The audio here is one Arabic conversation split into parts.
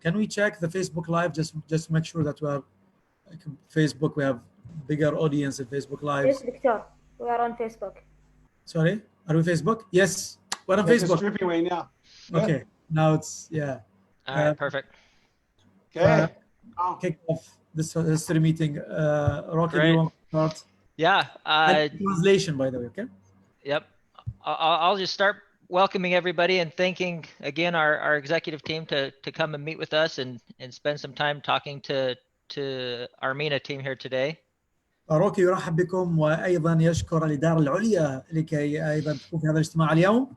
can we check the Facebook Live just make sure that we are Facebook, we have bigger audience in Facebook Live. Yes, Victor, we are on Facebook. Sorry, are we Facebook? Yes, we're on Facebook. Stripping right now. Okay, now it's All right, perfect. Okay. Kick off this history meeting. Rocky, do you want to start? Yeah. Translation, by the way. Okay. Yep. I'll just start welcoming everybody and thanking again our executive team to come and meet with us and spend some time talking to our MENA team here today. روكي يرحب بكم وأيضا يشكر الإدارة العليا لكي أيضا تكون في هذا الاجتماع اليوم.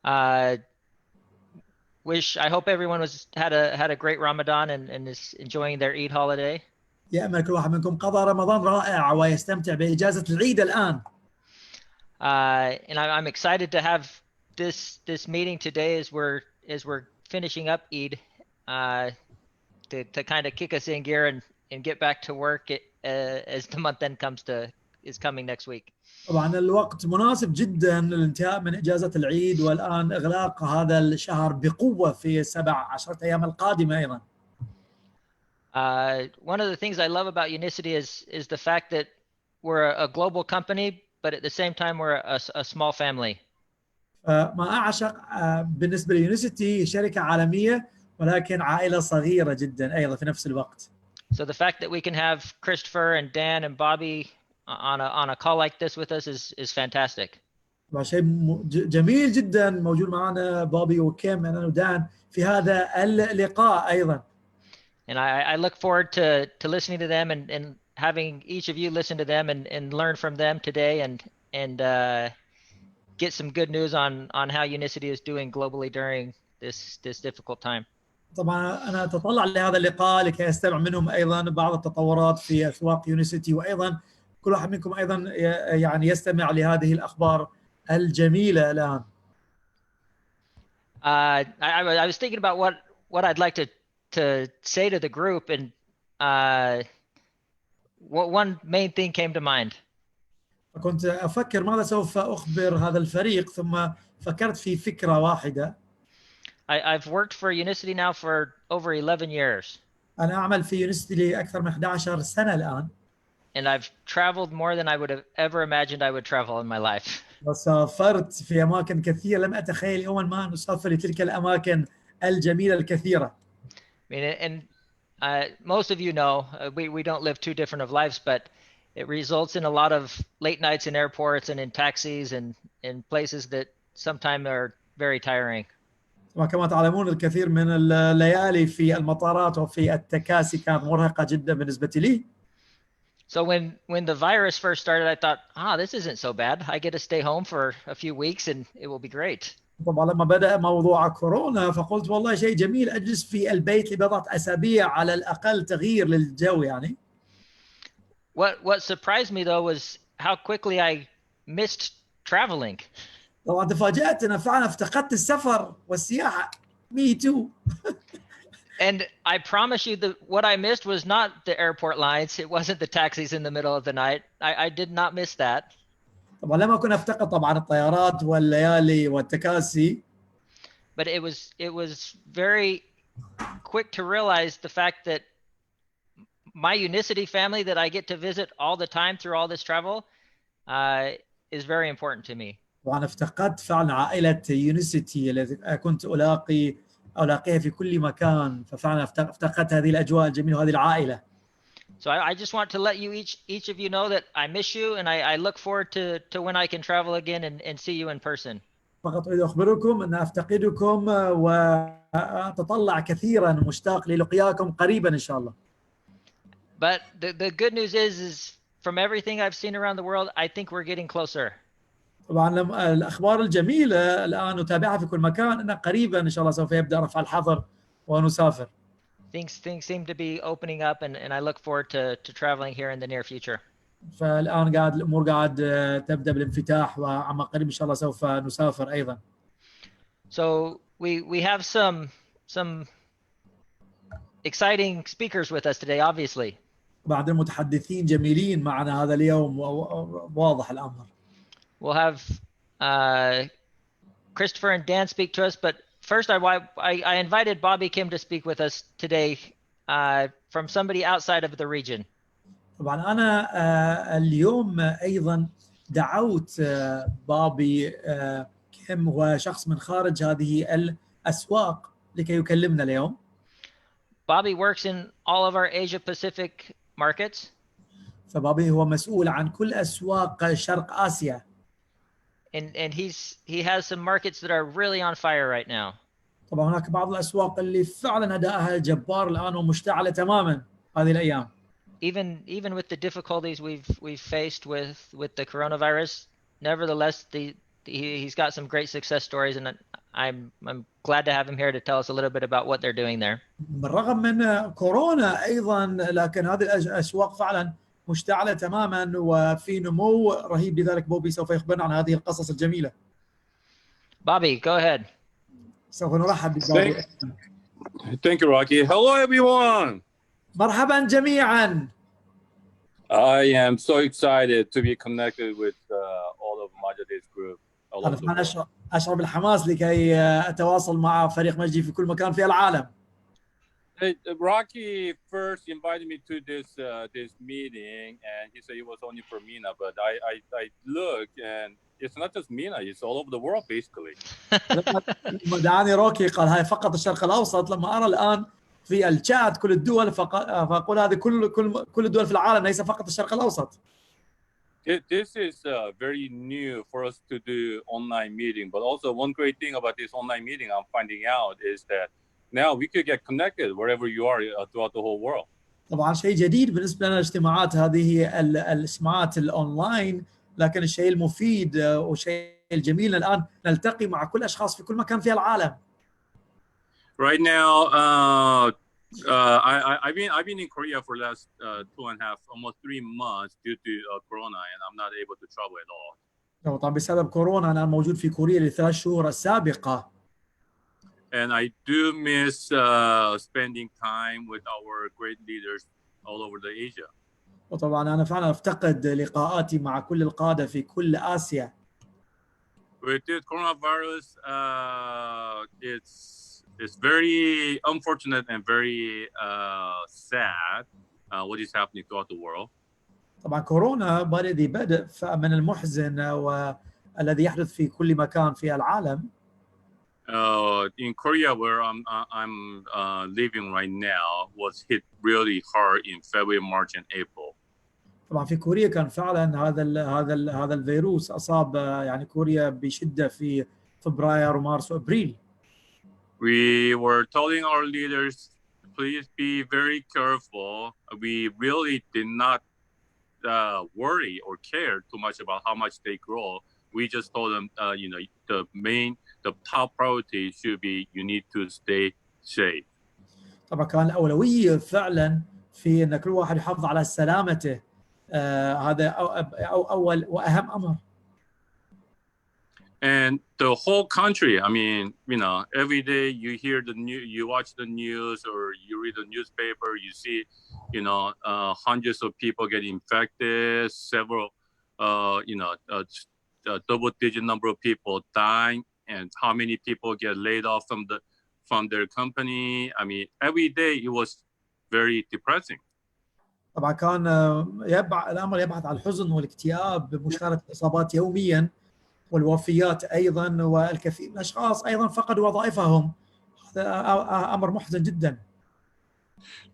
I hope everyone had a great Ramadan and is enjoying their Eid holiday. يأمل كل واحد منكم قضى رمضان رائع ويستمتع بإجازة العيد الآن. And I'm excited to have this meeting today as we're finishing up Eid to kind of kick us in gear and get back to work as the month end is coming next week. طبعا الوقت مناسب جدا للانتهاء من إجازة العيد والآن إغلاق هذا الشهر بقوة في 17 أيام القادمة أيضا. One of the things I love about Lionicity is the fact that we're a global company, but at the same time we're a small family. ما أعشق بالنسبة ليونيسيتي شركة عالمية ولكن عائلة صغيرة جدا أيضا في نفس الوقت. So the fact that we can have Christopher and Dan and Bobby on a call like this with us is fantastic. شيء جميل جدا موجود معنا بوبي وكيم أنا ودان في هذا اللقاء أيضا. And I look forward to listening to them and having each of you listen to them and learn from them today and get some good news on how Lionicity is doing globally during this difficult time. طبعا أنا أتطلع لهذا اللقاء لكي أستمع منهم أيضا بعض التطورات في أسواق يونيسيتي وأيضا كل واحد منكم أيضا يعني يستمع لهذه الأخبار الجميلة الآن. I was thinking about what I'd like to say to the group and one main thing came to mind. كنت أفكر ماذا سوف أخبر هذا الفريق ثم فكرت في فكرة واحدة. I've worked for Lionicity now for over 11 years. أنا أعمل في يونيسيتي لأكثر من 11 سنة الآن. And I've traveled more than I would have ever imagined I would travel in my life. وسافرت في أماكن كثيرة لم أتخيل يوما ما أن أسافر لتلك الأماكن الجميلة الكثيرة. I mean, and most of you know we don't live too different of lives, but it results in a lot of late nights in airports and in taxis and in places that sometimes are very tiring. وكما تعلمون الكثير من الليالي في المطارات وفي التكاسي كانت مرهقة جدا بالنسبة لي. So when the virus first started, I thought, this isn't so bad. I get to stay home for a few weeks and it will be great. طبعا لما بدأ موضوع كورونا فقلت والله شيء جميل أجلس في البيت لبضعة أسابيع على الأقل تغيير للجو يعني. What surprised me though was how quickly I missed traveling. طبعا تفاجأت أنا فعلا افتقدت السفر والسياحة. Me too. And I promise you that what I missed was not the airport lines. It wasn't the taxis in the middle of the night. I did not miss that. طبعا لما كنا افتقد طبعا الطيارات والليالي والتكاسي. But it was very quick to realize the fact that my Lionicity family that I get to visit all the time through all this travel is very important to me. طبعا افتقدت فعلا عائلة يونيسيتي التي كنت ألاقيها في كل مكان ففعلا افتقدت هذه الأجواء الجميلة وهذه العائلة. So I just want to let you each of you know that I miss you and I look forward to when I can travel again and see you in person. فقط أريد أخبركم أن أفتقدكم وأتطلع كثيرا مشتاق للقياكم قريبا إن شاء الله. But the good news is from everything I've seen around the world, I think we're getting closer. طبعا الأخبار الجميلة الآن نتابعها في كل مكان أن قريبا إن شاء الله سوف يبدأ رفع الحظر ونسافر. Things seem to be opening up and I look forward to traveling here in the near future. فالآن الأمور قاعد تبدأ بالانفتاح وعما قريب إن شاء الله سوف نسافر أيضا. So we have some exciting speakers with us today, obviously. بعد المتحدثين جميلين معنا هذا اليوم واضح الأمر. We'll have Christopher and Dan speak to us, but first I invited Bobby Kim to speak with us today from somebody outside of the region. طبعا أنا اليوم أيضا دعوت بابي كيم وشخص من خارج هذه الأسواق لكي يكلمنا اليوم. Bobby works in all of our Asia Pacific markets. فبابي هو مسؤول عن كل أسواق شرق آسيا. And he has some markets that are really on fire right now. طبعا هناك بعض الأسواق اللي فعلا أدائها جبار الآن ومشتعلة تماما هذه الأيام. Even with the difficulties we've faced with the coronavirus, nevertheless he's got some great success stories, and I'm glad to have him here to tell us a little bit about what they're doing there. بالرغم من كورونا أيضا لكن هذه الأسواق فعلا مشتعلة تماما وفي نمو رهيب، لذلك بوبي سوف يخبرنا عن هذه القصص الجميلة. Bobby, go ahead. سوف نرحب ببابي. Thank you, Rocky. Hello, everyone. مرحبا جميعا. I am so excited to be connected with all of Majid's group. أنا أشعر بالحماس لكي أتواصل مع فريق مجدي في كل مكان في العالم. Rocky first invited me to this meeting, and he said it was only for MENA, but I look and it's not just MENA; it's all over the world basically. دعاني روكي قال هاي فقط الشرق الأوسط. لما أرى الآن في الشات كل الدول فأقول هذه كل الدول في العالم ليس فقط الشرق الأوسط. This is very new for us to do online meeting, but also one great thing about this online meeting I'm finding out is that now we could get connected wherever you are throughout the whole world. طبعا شيء جديد بالنسبة لنا الاجتماعات هذه الاجتماعات الأونلاين، لكن الشيء المفيد والشيء الجميل الآن نلتقي مع كل أشخاص في كل مكان في العالم. Right now, I've been in Korea for the last 2.5, almost 3 months due to Corona, and I'm not able to travel at all. طبعا بسبب كورونا أنا موجود في كوريا ل3 شهور السابقة. And I do miss spending time with our great leaders all over the Asia. وطبعا أنا فعلا أفتقد لقاءاتي مع كل القادة في كل آسيا. With this coronavirus, it's very unfortunate and very sad what is happening throughout the world. طبعا كورونا بالذي بدأ من المحزن والذي يحدث في كل مكان في العالم. In Korea, where I'm living right now, was hit really hard in February, March, and April. طبعا في كوريا كان فعلا هذا الفيروس أصاب يعني كوريا بشدة في فبراير ومارس وأبريل. We were telling our leaders, please be very careful. We really did not worry or care too much about how much they grow. We just told them, the top priority should be you need to stay safe. طبعا كان الأولوية فعلا في أن كل واحد يحافظ على سلامته. هذا أول وأهم أمر. And the whole country, I mean, every day you hear the news, you watch the news or you read the newspaper, you see, hundreds of people get infected, several, a double-digit number of people dying, and how many people get laid off from their company. I mean, every day it was very depressing. طبعا كان الأمر يبعث على الحزن والاكتئاب بمشاهدة الإصابات يوميا والوفيات أيضا، والكثير من الأشخاص أيضا فقدوا وظائفهم. هذا أمر محزن جدا.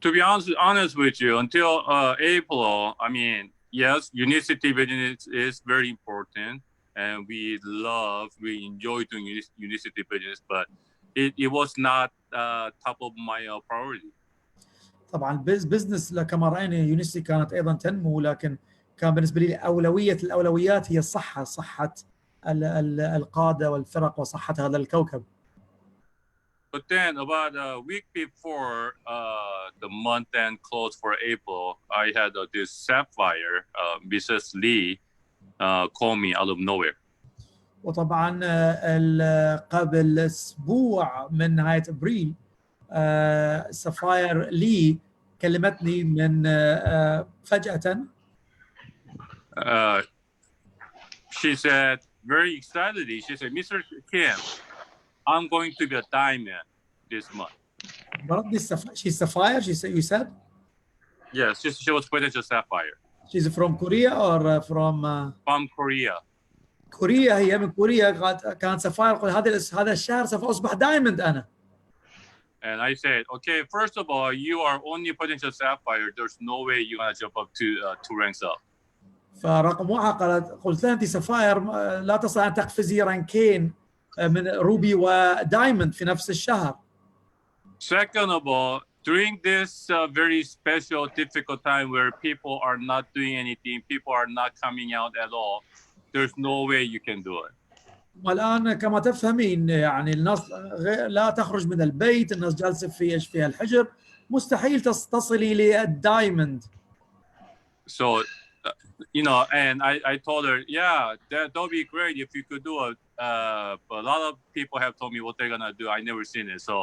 To be honest with you, until April, I mean, yes, Leunicity business is very important, and we enjoy doing Leunicity business, but it was not top of my priority. طبعا بزنس كما رأينا يونيسيتي كانت أيضا تنمو، لكن كان بالنسبة لي أولوية الأولويات هي صحة القادة والفرق وصحة هذا الكوكب. But then about a week before the month end close for April, I had this sapphire, Mrs. Lee, call me out of nowhere. وطبعا قبل أسبوع من نهاية أبريل سفاير لي كلمتني من فجأة. She said very excitedly, she said, Mr. Kim, I'm going to be a diamond this month. But she's sapphire. You said. Yes, she was potential sapphire. She's from Korea or from Korea. كوريا. هي من كوريا. كانت سفاير. قل هذا الشهر سوف أصبح دايموند أنا. And I said, okay, first of all, you are only potential sapphire. There's no way you're gonna jump up to 2 ranks up. فرقم واحد قلت لها أنت سفاير لا تستطيع أن تقفزي رانكين من روبي ودايموند في نفس الشهر. Second of all, during this very special, difficult time where people are not doing anything, people are not coming out at all, there's no way you can do it. والآن كما تفهمين يعني الناس لا تخرج من البيت، الناس جالسة في الحجر، مستحيل تصلي للدايموند. So, and I told her, yeah, that'll be great if you could do it. But a lot of people have told me what they're gonna do. I never seen it, so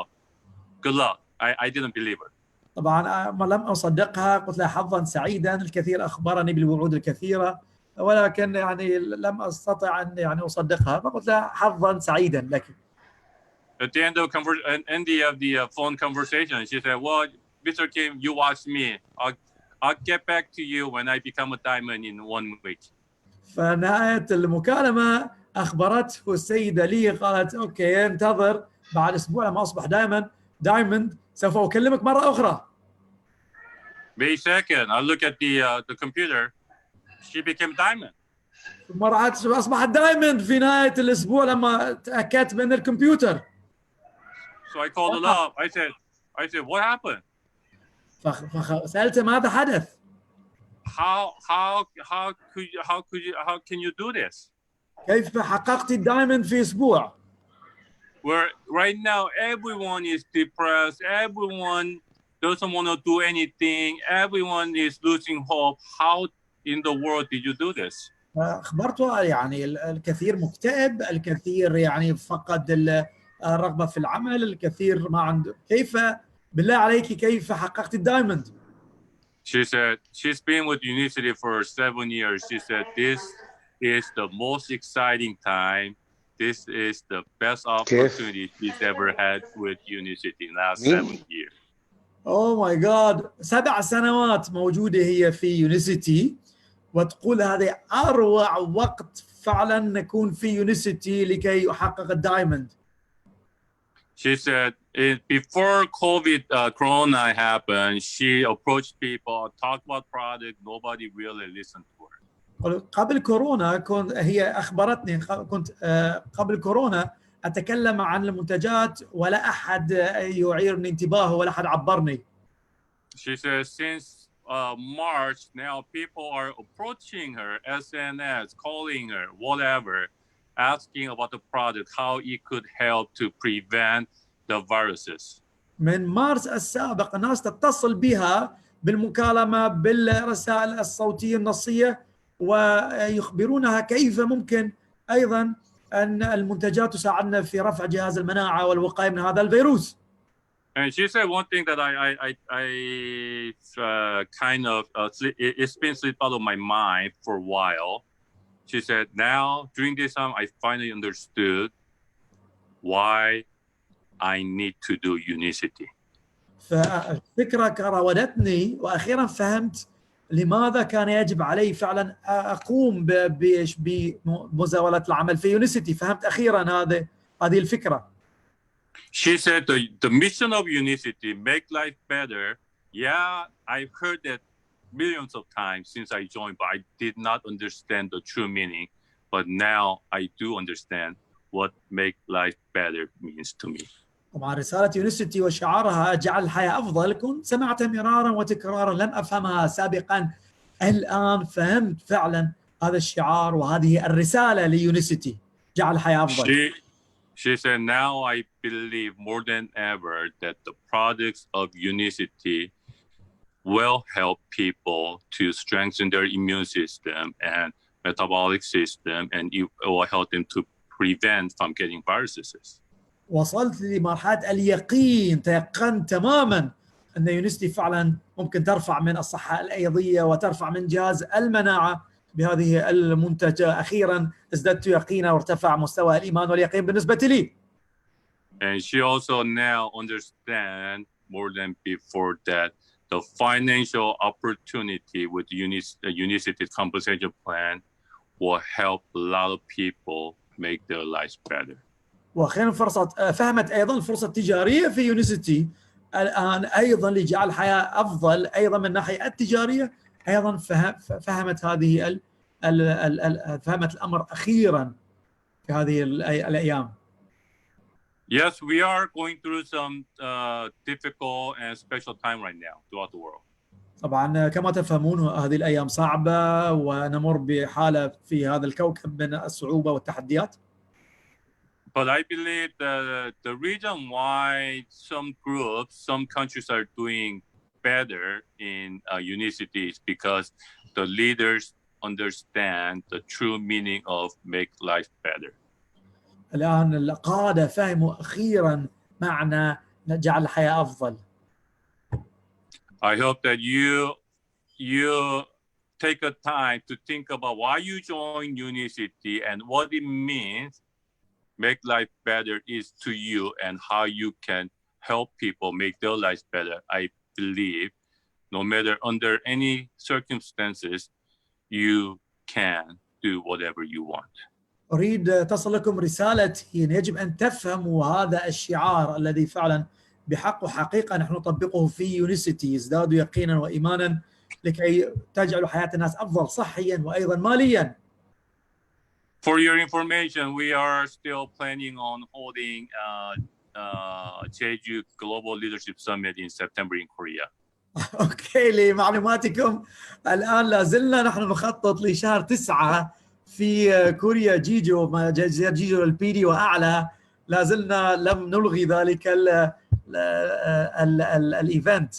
good luck. I didn't believe her. طبعا لم أصدقها، قلت لها حظا سعيدا، الكثير أخبرني بالوعود الكثيرة، ولكن يعني لم أستطع أن يعني أصدقها، فقلت لها حظا سعيدا لك. At the end of the phone conversation, she said, "Well, Mr. Kim, you watch me. I'll get back to you when I become a diamond in 1 week." فنهاية المكالمة أخبرته السيدة لي، قالت أوكي انتظر بعد أسبوع لما أصبح دايموند سوف أكلمك مرة أخرى. May 2nd, I look at the computer. She became diamond. مرة أصبحت دايموند في نهاية الأسبوع لما تأكدت من الكمبيوتر. So I called her up. I said, what happened? فسألته ماذا حدث؟ How can you do this? كيف حققت الدايموند في أسبوع؟ Where right now everyone is depressed, everyone doesn't want to do anything, everyone is losing hope. How in the world did you do this? أخبرته يعني الكثير مكتئب، الكثير يعني فقد الرغبة في العمل، الكثير ما عنده. كيف بالله عليك كيف حققت الدايموند؟ She said she's been with Lionesity for 7 years. She said this is the most exciting time. This is the best opportunity she's ever had with Lionesity in the last 7 years. Oh my God! 7 سنوات موجودة هي في يونيسيتي، وتقول هذا أروع وقت فعلا نكون في يونيسيتي لكي أحقق الدايموند. She said before COVID Corona happened, she approached people, talked about product. Nobody really listened to her. قبل كورونا هي أخبرتني كنت قبل كورونا أتكلم عن المنتجات ولا أحد يعيرني انتباهه ولا أحد عبرني. She says since March now people are approaching her, SNS, calling her, whatever, asking about the product, how it could help to prevent the viruses. من مارس السابق الناس تتصل بها بالمكالمة بالرسائل الصوتية النصية ويخبرونها كيف ممكن أيضا أن المنتجات تساعدنا في رفع جهاز المناعة والوقاية من هذا الفيروس. And she said one thing that I kind of it's been slipped out of my mind for a while. She said now during this time I finally understood why I need to do Lionesity. فالفكرة راودتني وأخيرا فهمت لماذا كان يجب علي فعلا أقوم بمزاولة العمل في يونيسيتي. فهمت أخيرا هذه الفكرة. She said the mission of Lionesity, make life better. Yeah, I've heard that millions of times since I joined, but I did not understand the true meaning. But now I do understand what make life better means to me. طبعا رسالة يونيسيتي وشعارها جعل الحياة أفضل كنت سمعتها مرارا وتكرارا لم أفهمها سابقا. الآن فهمت فعلا هذا الشعار وهذه الرسالة ليونيسيتي جعل الحياة أفضل. She said, now I believe more than ever that the products of Lionesity will help people to strengthen their immune system and metabolic system, and it will help them to prevent from getting viruses. وصلت لمرحلة اليقين، تيقنت تماما أن يونيسيتي فعلا ممكن ترفع من الصحة الأيضية وترفع من جهاز المناعة بهذه المنتجة. أخيرا ازددت يقينا وارتفع مستوى الإيمان واليقين بالنسبة لي. And she also now understands more than before that the financial opportunity with Unicity compensation plan will help a lot of people make their lives better. واخيرا فهمت ايضا الفرصه التجاريه في يونيسيتي الان ايضا لجعل الحياه افضل ايضا من الناحيه التجاريه. ايضا فهمت هذه فهمت الامر اخيرا في هذه الايام. Yes, we are going through some difficult and special time right now throughout the world. طبعا كما تفهمون هذه الايام صعبه ونمر بحاله في هذا الكوكب من الصعوبه والتحديات. But I believe the reason why some groups, some countries are doing better in Unicity is because the leaders understand the true meaning of make life better. الآن القادة فهموا أخيرا معنى جعل الحياة أفضل. I hope that you take a time to think about why you joined Unicity and what it means make life better is to you and how you can help people make their lives better. I believe no matter under any circumstances, you can do whatever you want. أريد تصل لكم رسالتي يجب أن تفهموا هذا الشعار الذي فعلا بحق وحقيقة نحن نطبقه في يونيسيتي. ازدادوا يقينا وإيمانا لكي تجعلوا حياة الناس أفضل صحيا وأيضا ماليا. For your information, we are still planning on holding Jeju Global Leadership Summit in September in Korea. أوكي، لمعلوماتكم الآن لازلنا نحن نخطط لشهر 9 في كوريا جيجو، جزيرة جيجو البيدي وأعلى. لازلنا لم نلغي ذلك الإيفنت.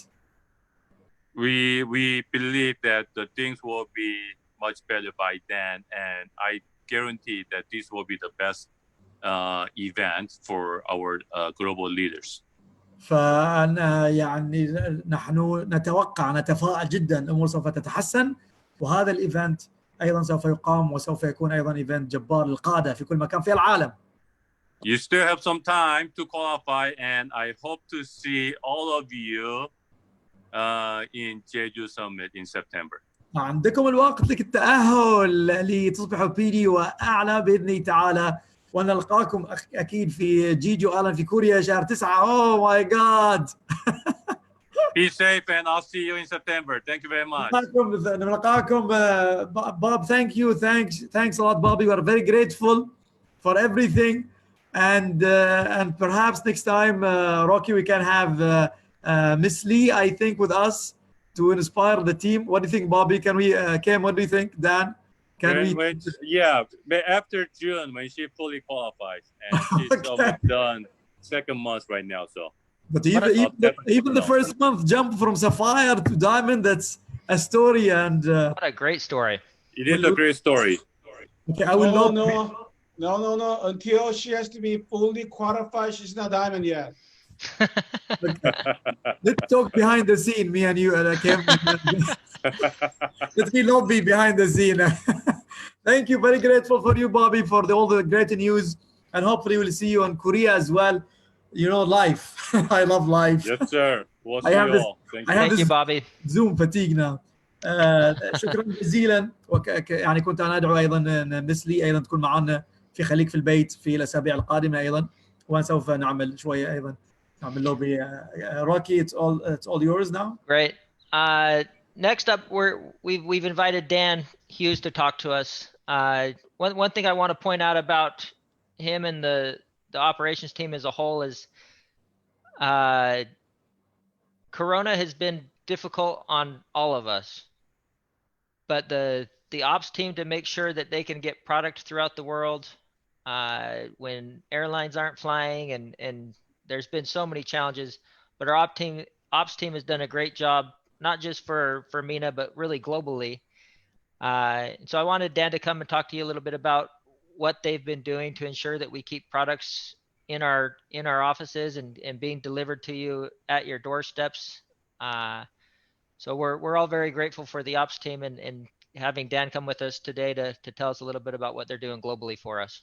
We believe that the things will be much better by then, and I guarantee that this will be the best event for our global leaders. فأنا يعني نحن نتفائل جدا الأمور سوف تتحسن، وهذا الإيفنت أيضا سوف يقام وسوف يكون أيضا إيفنت جبار للقادة في كل مكان في العالم. You still have some time to qualify, and I hope to see all of you in Jeju Summit in September. عندكم الوقت للتأهل لتصبحوا بيدي وأعلى بإذن الله تعالى، ونلقاكم أكيد في جيجو ألان في كوريا شهر 9. Oh my God. Be safe, and I'll see you in September. Thank you very much. نلقاكم. Bob, thank you. Thanks a lot, Bobby. We are very grateful for everything, and perhaps next time, Rocky, we can have Miss Lee, I think, with us to inspire the team. What do you think, Bobby? Can we, Kim, what do you think? Dan, can we? Yeah, after June when she fully qualifies, and she's Okay. almost done second month right now. So, but even the first month jump from Sapphire to Diamond, that's a story, and What a great story. it is a great story. Okay, I will No. Until she has to be fully qualified, she's not Diamond yet. Let's talk behind the scene, me and you, Kim. Let me not be behind the scene. Thank you. Very grateful for you, Bobby, for all the great news, and hopefully we'll see you in Korea as well. You know, life. I love life. Yes, sir. We'll see you all. Thank you, Bobby. Zoom fatigue now. شكرا جزيلا. يعني كنت أنا أدعو أيضا مثلي أيضا تكون معنا في خليك في البيت في الأسابيع القادمة أيضا، وسوف نعمل شوية أيضا نعمل لوبي. Rocky, it's all yours now. Great. Next up, we've invited Dan Hughes to talk to us. One thing I want to point out about him and the operations team as a whole is Corona has been difficult on all of us, but the ops team to make sure that they can get product throughout the world when airlines aren't flying, and there's been so many challenges, but our ops team has done a great job, not just for MENA, but really globally. So I wanted Dan to come and talk to you a little bit about what they've been doing to ensure that we keep products in our offices and being delivered to you at your doorsteps. So we're all very grateful for the ops team and having Dan come with us today to tell us a little bit about what they're doing globally for us.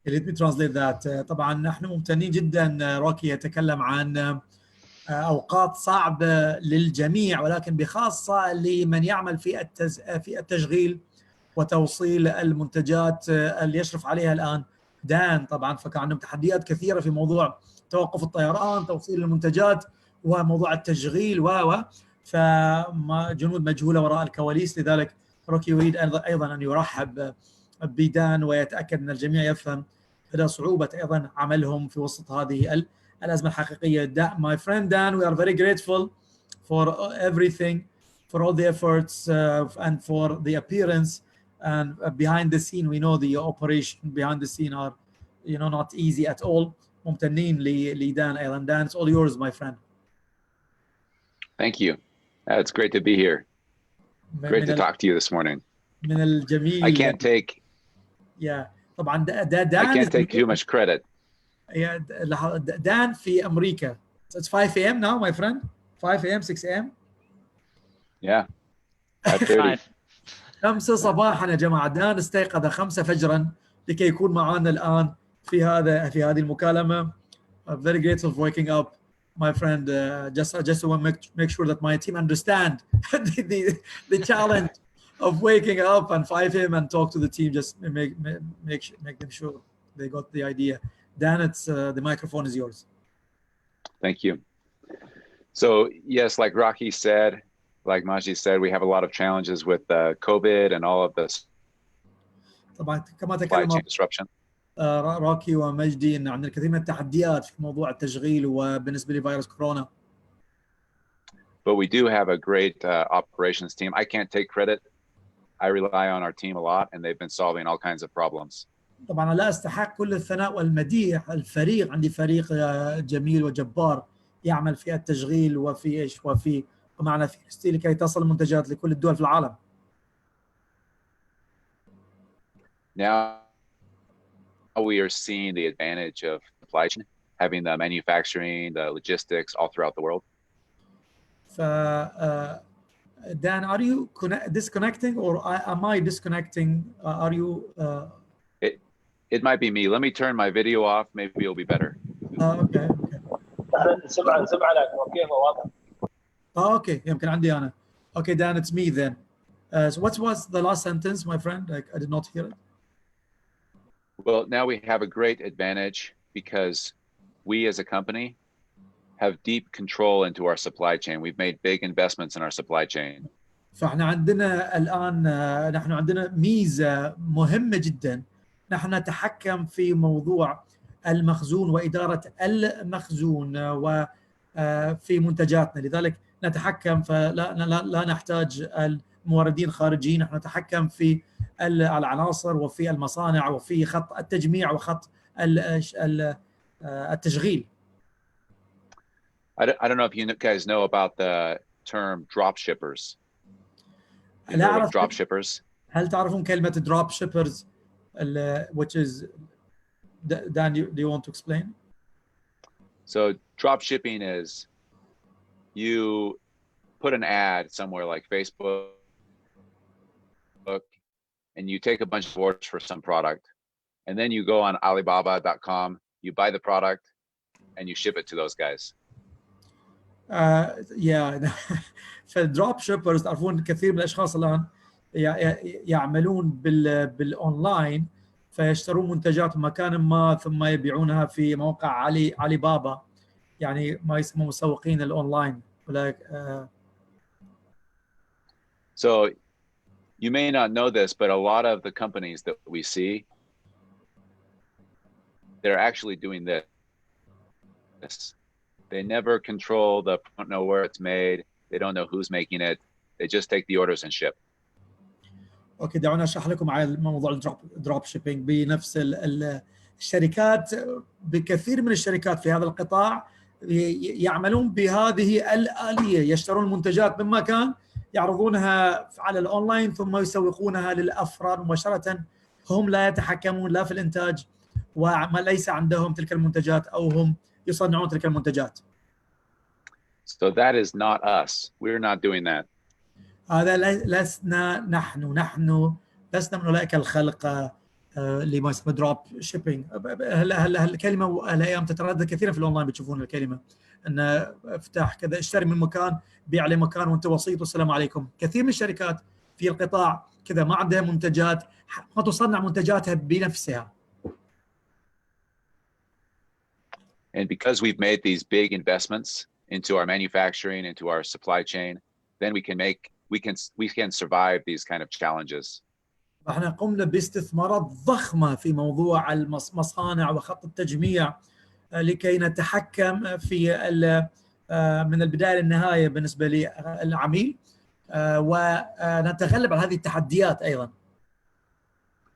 Let me translate that. طبعا نحن ممتنين جدا. روكي يتكلم عن أوقات صعبة للجميع، ولكن بخاصة لمن يعمل في التشغيل وتوصيل المنتجات اللي يشرف عليها الآن دان. طبعا فكان عندهم تحديات كثيرة في موضوع توقف الطيران، توصيل المنتجات، وموضوع التشغيل فجنود مجهولة وراء الكواليس. لذلك روكي يريد أيضا أن يرحب بدان ويتأكد أن الجميع يفهم مدى صعوبة أيضا عملهم في وسط هذه الأزمة الحقيقية. My friend Dan, we are very grateful for everything, for all the efforts and for the appearance. And behind the scene, we know the operation behind the scene are, not easy at all. ممتنين لدان أيضا. Dan, it's all yours, my friend. Thank you. It's great to be here. Great to talk to you this morning. من الجميل. I can't take. Yeah. طبعا Dan. I can't take too much credit. Yeah, Dan في أمريكا. So it's 5 a.m. now, my friend. 5 a.m., 6 a.m. Yeah. 5:30. 5 صباحا يا جماعة. دان استيقظ 5 فجرا لكي يكون معنا الآن في هذه المكالمة. I'm very grateful for waking up, my friend. Just want to make sure that my team understand the challenge of waking up and 5 a.m. and talk to the team. Just make them sure they got the idea. Dan, it's the microphone is yours. Thank you. So yes, like Rocky said, like Majdi said, we have a lot of challenges with COVID and all of this طبعا كما supply chain تكلم disruption. راكي ومجدي ان عندنا الكثير من التحديات في موضوع التشغيل وبالنسبه لفيروس كورونا. But we do have a great operations team. I can't take credit. I rely on our team a lot, and they've been solving all kinds of problems. طبعا لا استحق كل الثناء والمديح. الفريق عندي فريق جميل وجبار يعمل في التشغيل وفي ومعنا في ليونيسيتي لكي تصل المنتجات لكل الدول في العالم. Now we are seeing the advantage of supply chain, having the manufacturing, the logistics all throughout the world. Dan, are you disconnecting or am I disconnecting? Are you? It might be me. Let me turn my video off. Maybe it'll be better. Okay. سمع لك اوكي واضح. Okay, يمكن عندي أنا. Okay, Dan, it's me then. So what was the last sentence, my friend? I did not hear it. Well, now we have a great advantage because we as a company have deep control into our supply chain. We've made big investments in our supply chain. فاحنا عندنا الآن نحن عندنا ميزة مهمة جدا. نحن نتحكم في موضوع المخزون وإدارة المخزون وفي منتجاتنا. لذلك نتحكم فلا نحتاج الموردين خارجيين. نحن نتحكم في العناصر وفي المصانع وفي خط التجميع وخط التشغيل. I don't know if you guys know about the term drop shippers. لا أعرف. Drop shippers. هل تعرفون كلمة drop shippers which is Dan, do you want to explain? So drop shipping is you put an ad somewhere like Facebook and you take a bunch of orders for some product and then you go on Alibaba.com, you buy the product and you ship it to those guys. فالدروب شيبرز تعرفون كثير من الاشخاص الان يعملون بالاونلاين فيشترون منتجات مكان ما ثم يبيعونها في موقع علي بابا، يعني ما يسمى مسوقين الاونلاين. So you may not know this, but a lot of the companies that we see, they're actually doing this. They never control don't know where it's made. They don't know who's making it. They just take the orders and ship. اوكي، دعونا اشرح لكم على موضوع الدروب شيبينج. بنفس الشركات، بكثير من الشركات في هذا القطاع يعملون بهذه الآلية، يشترون المنتجات من مكان يعرضونها على الأونلاين ثم يسوقونها للأفراد مباشرة. هم لا يتحكمون لا في الإنتاج وليس عندهم تلك المنتجات أو هم يصنعون تلك المنتجات. So that is not us. We're not doing that. هذا لسنا نحن لسنا من أولئك الخلق لما يسمى دروب شيبينج. الكلمه الايام تتردد كثيرا في الاونلاين، بتشوفون الكلمه ان افتح كذا اشتري من مكان بيع لي مكان وانت وسيط والسلام عليكم. كثير من الشركات في القطاع كذا ما عندها منتجات، ما تصنع منتجاتها بنفسها. And because we've made these big investments into our manufacturing, into our supply chain, then we can survive these kind of challenges. احنا قمنا باستثمارات ضخمة في موضوع المصانع وخط التجميع لكي نتحكم في من البداية للنهاية بالنسبة للعميل ونتغلب على هذه التحديات أيضا.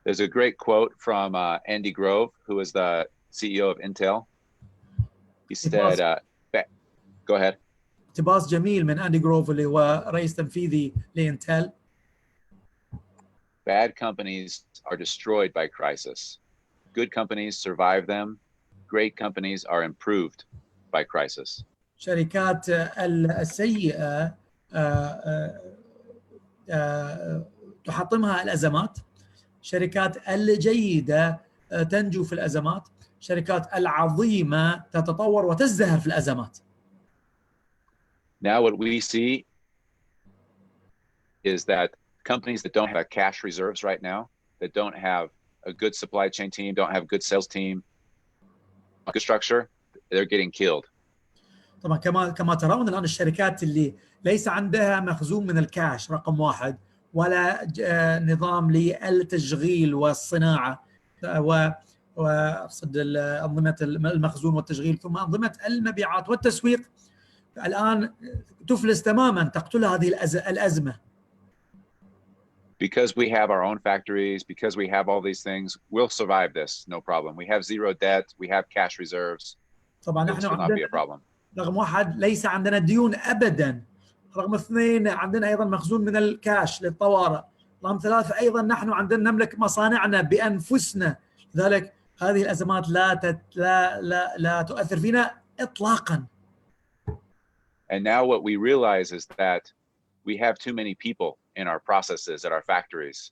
There's a great quote from Andy Grove, who is the CEO of Intel. He said, go ahead. اقتباس جميل من أندي جروف اللي هو رئيس تنفيذي لإنتل. Bad companies are destroyed by crisis. Good companies survive them. Great companies are improved by crisis. شركات السيئة تحطمها الأزمات. شركات الجيدة تنجو في الأزمات. شركات العظيمة تتطور وتزدهر في الأزمات. Now what we see is that companies that don't have cash reserves right now, that don't have a good supply chain team, don't have a good sales team, good structure, they're getting killed. طبعا كما ترون الآن الشركات اللي ليس عندها مخزون من الكاش رقم واحد، ولا نظام للتشغيل والصناعة وأقصد أنظمة المخزون والتشغيل، ثم أنظمة المبيعات والتسويق، الآن تفلس تماما، تقتلها هذه الأزمة. Because we have our own factories, because we have all these things, we'll survive this, no problem. We have zero debt, we have cash reserves. طبعا This will not be a problem. رقم واحد ليس عندنا ديون أبدا. رقم اثنين عندنا أيضا مخزون من الكاش للطوارئ. رقم ثلاثة أيضا نحن عندنا نملك مصانعنا بأنفسنا، لذلك هذه الأزمات لا تؤثر فينا إطلاقا. And now what we realize is that we have too many people in our processes at our factories.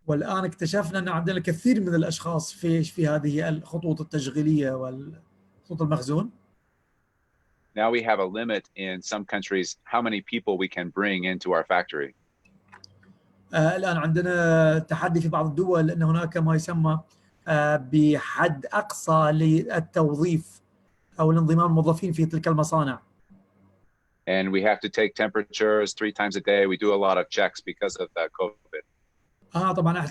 والآن اكتشفنا أن عندنا الكثير من الأشخاص في هذه الخطوط التشغيلية والخطوط المخزون. Now we have a limit in some countries how many people we can bring into our factory. الآن عندنا تحدي في بعض الدول أن هناك ما يسمى بحد أقصى للتوظيف أو الانضمام الموظفين في تلك المصانع. And we have to take temperatures 3 times a day. We do a lot of checks because of the COVID. طبعا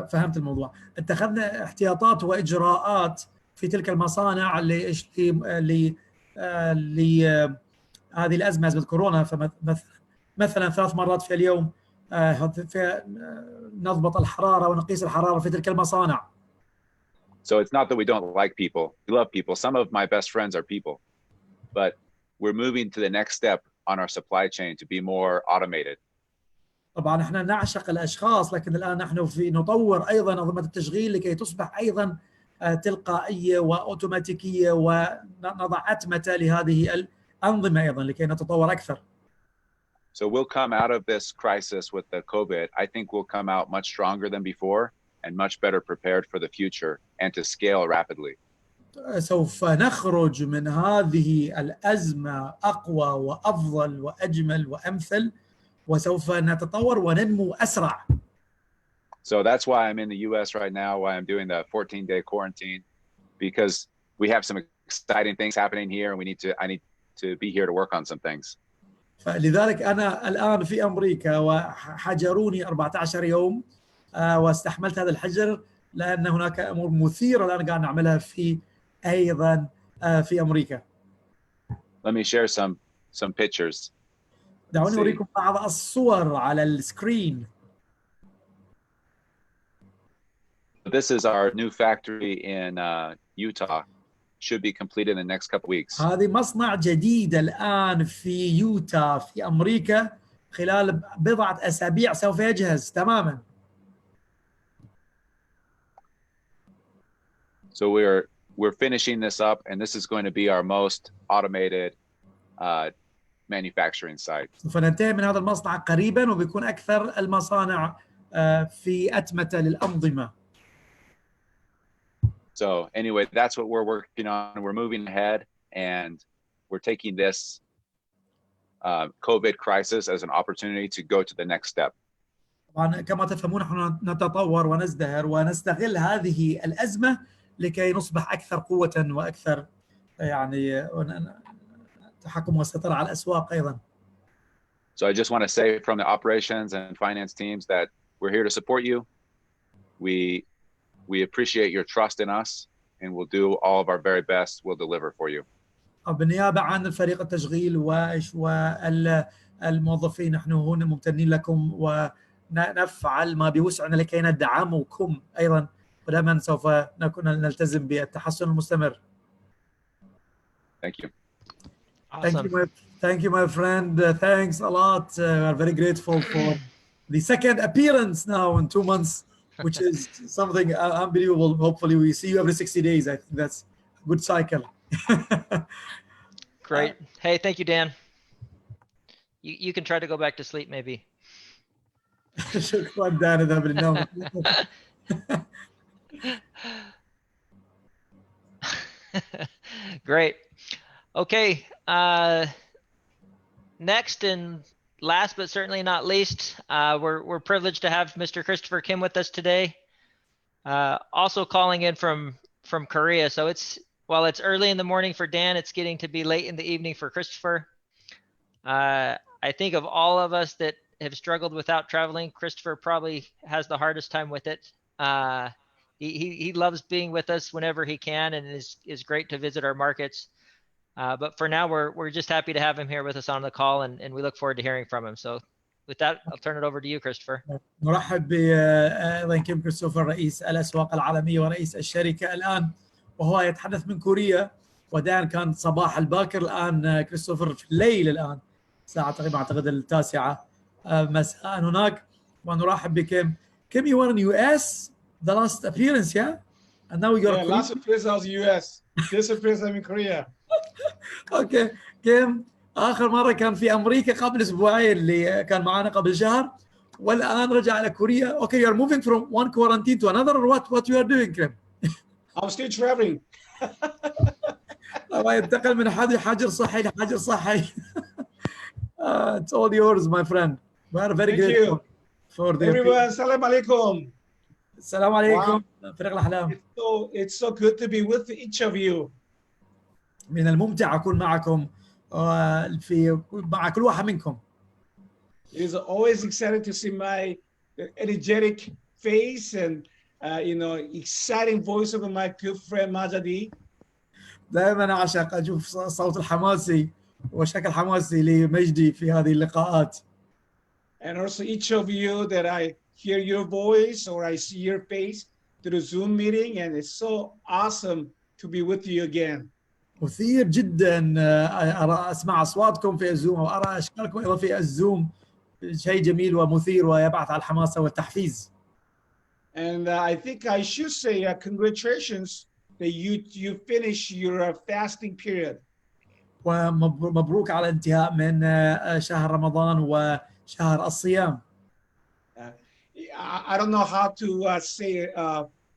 فهمت الموضوع. اتخذنا احتياطات وإجراءات في تلك المصانع ل هذه الأزمة، أزمة كورونا. فمثلا 3 مرات في اليوم نضبط الحرارة ونقيس الحرارة في تلك المصانع. So it's not that we don't like people. We love people. Some of my best friends are people. But we're moving to the next step on our supply chain to be more automated. طبعا احنا نعشق الاشخاص، لكن الان نحن نطور ايضا انظمه التشغيل لكي تصبح ايضا تلقائيه واوتوماتيكيه، ونضع اتمته لهذه الانظمه ايضا لكي نتطور اكثر. So we'll come out of this crisis with the COVID. I think we'll come out much stronger than before and much better prepared for the future and to scale rapidly. سوف نخرج من هذه الأزمة أقوى وأفضل وأجمل وأمثل، وسوف نتطور وننمو أسرع. So that's why I'm in the US right now, why I'm doing the 14-day quarantine, because we have some exciting things happening here and I need to be here to work on some things. فلذلك أنا الآن في أمريكا وحجروني 14 يوم واستحملت هذا الحجر لأن هناك أمور مثيرة الآن قاعد نعملها أيضا في أمريكا. Let me share some pictures. دعوني أوريكم بعض الصور على السكرين. This is our new factory in Utah. Should be completed in the next couple weeks. هذه مصنع جديد الآن في يوتا في أمريكا، خلال بضعة أسابيع سوف يجهز تماما. So we're finishing this up, and this is going to be our most automated manufacturing site. سوف ننتهي من هذا المصنع قريبا، وبيكون أكثر المصانع في أتمتة للأنظمة. So anyway, that's what we're working on. We're moving ahead, and we're taking this COVID crisis as an opportunity to go to the next step. طبعا كما تفهمون نحن نتطور ونزدهر ونستغل هذه الأزمة لكي نصبح أكثر قوة وأكثر يعني تحكم وسيطرة على الأسواق أيضا. So I just want to say from the operations and finance teams that we're here to support you. We appreciate your trust in us, and we'll do all of our very best. We'll deliver for you. بالنيابة عن فريق التشغيل والموظفين، نحن هنا ممتنين لكم ونفعل ما بوسعنا لكي ندعمكم أيضا، ودائما سوف نلتزم بالتحسن المستمر. Thank you. Awesome. Thank you, my friend. Thanks a lot. We are very grateful for the second appearance now in 2 months, which is something unbelievable. Hopefully we see you every 60 days. I think that's a good cycle. Great. Hey, thank you, Dan. You can try to go back to sleep maybe. شكرا دان، اذهب للنوم. Great. Okay. Next and last but certainly not least, we're privileged to have Mr. Christopher Kim with us today. Also calling in from Korea. So while it's early in the morning for Dan, it's getting to be late in the evening for Christopher. I think of all of us that have struggled without traveling, Christopher probably has the hardest time with it. He loves being with us whenever he can, and is great to visit our markets. But for now, we're just happy to have him here with us on the call, and we look forward to hearing from him. So with that, I'll turn it over to you, Christopher. نرحب بأيضا كيم كريستوفر، رئيس الأسواق العالمية ورئيس الشركة الآن، وهو يتحدث من كوريا. ودان كان صباح الباكر، الآن كريستوفر في الليل، الآن ساعة تقريبا أعتقد 9 مساء هناك. ونرحب بكيم. Kim, you were in US the last appearance, yeah? And now we got last appearance I was US. This appearance I'm in Korea. اوكي كيم، اخر مره كان في امريكا قبل اسبوعين، اللي كان معنا قبل شهر، والان رجع على كوريا. اوكي, you are moving from one quarantine to another, or what you are doing, Kim? I'm still traveling. ينتقل من حجر صحي لحجر صحي. It's all yours, my friend. We are very grateful for the everyone. Assalamu alaikum. السلام عليكم. فريق الأحلام. It's so good to be with each of you. من الممتع أكون معكم مع كل واحد منكم. It's always exciting to see my energetic face and exciting voice of my good friend Majadi. دائما أعشق أشوف صوت الحماسي وشكل حماسي لمجدي في هذه اللقاءات. And also each of you that I hear your voice or I see your face through the Zoom meeting, and it's so awesome to be with you again. مثير جدا أرى أسمع أصواتكم في الزوم، وأرى أشكالكم أيضا في الزوم. شيء جميل ومثير ويبعث على الحماسة والتحفيز. And I think I should say congratulations that you finish your fasting period. ومبروك على الانتهاء من شهر رمضان وشهر الصيام. I don't know how to say it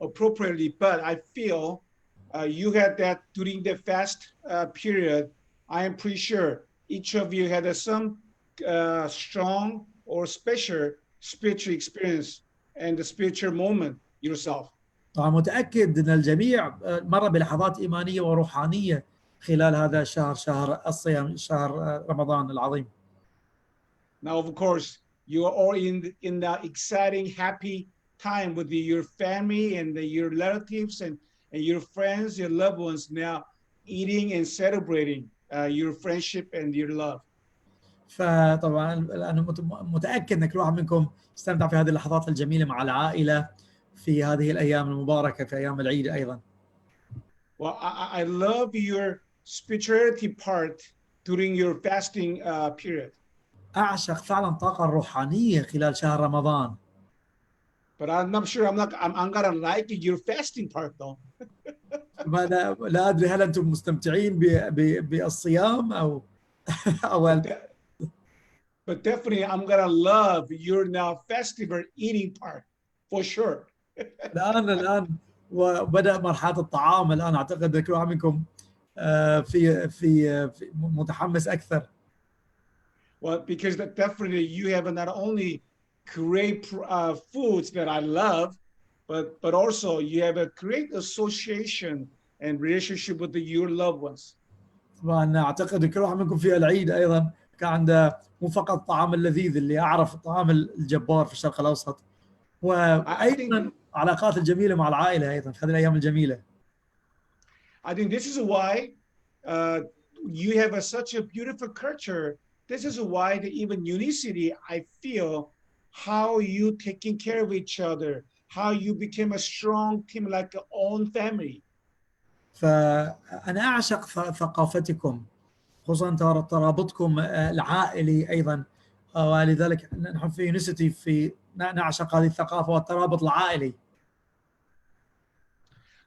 appropriately, but I feel you had that during the fast period. I am pretty sure each of you had some strong or special spiritual experience and the spiritual moment yourself. طبعا متأكد أن الجميع مر بلحظات إيمانية وروحانية خلال هذا الشهر، شهر الصيام، شهر رمضان العظيم. Now, of course, you are all in the exciting, happy time with your family and your relatives and your friends, your loved ones, now eating and celebrating your friendship and your love. فطبعا أنا متأكد أن كل واحد منكم استمتع في هذه اللحظات الجميلة مع العائلة في هذه الأيام المباركة، في أيام العيد أيضا. Well, I love your spirituality part during your fasting period. أعشق فعلا الطاقة الروحانية خلال شهر رمضان. But I'm not sure I'm gonna like your fasting part though. لا أدري هل أنتم مستمتعين بالصيام أو But definitely I'm gonna love your now festival eating part for sure. الآن وبدأ مرحلة الطعام الآن. أعتقد كل واحد منكم في متحمس أكثر. Well, because definitely you have not only great foods that I love, but also you have a great association and relationship with your loved ones. طبعا أعتقد كل واحد منكم في العيد أيضا كان عنده مو فقط الطعام اللذيذ اللي أعرف الطعام الجبار في الشرق الأوسط، وأيضا علاقات الجميلة مع العائلة أيضا في هذه الأيام الجميلة. I think this is why you have such a beautiful culture. This is why even Leunicity, I feel how you taking care of each other, how you became a strong team like your own family. فأنا أعشق ثقافتكم، خصوصا ترابطكم العائلي أيضا، ولذلك نحن في يونيسيتي نعشق هذه الثقافة والترابط العائلي.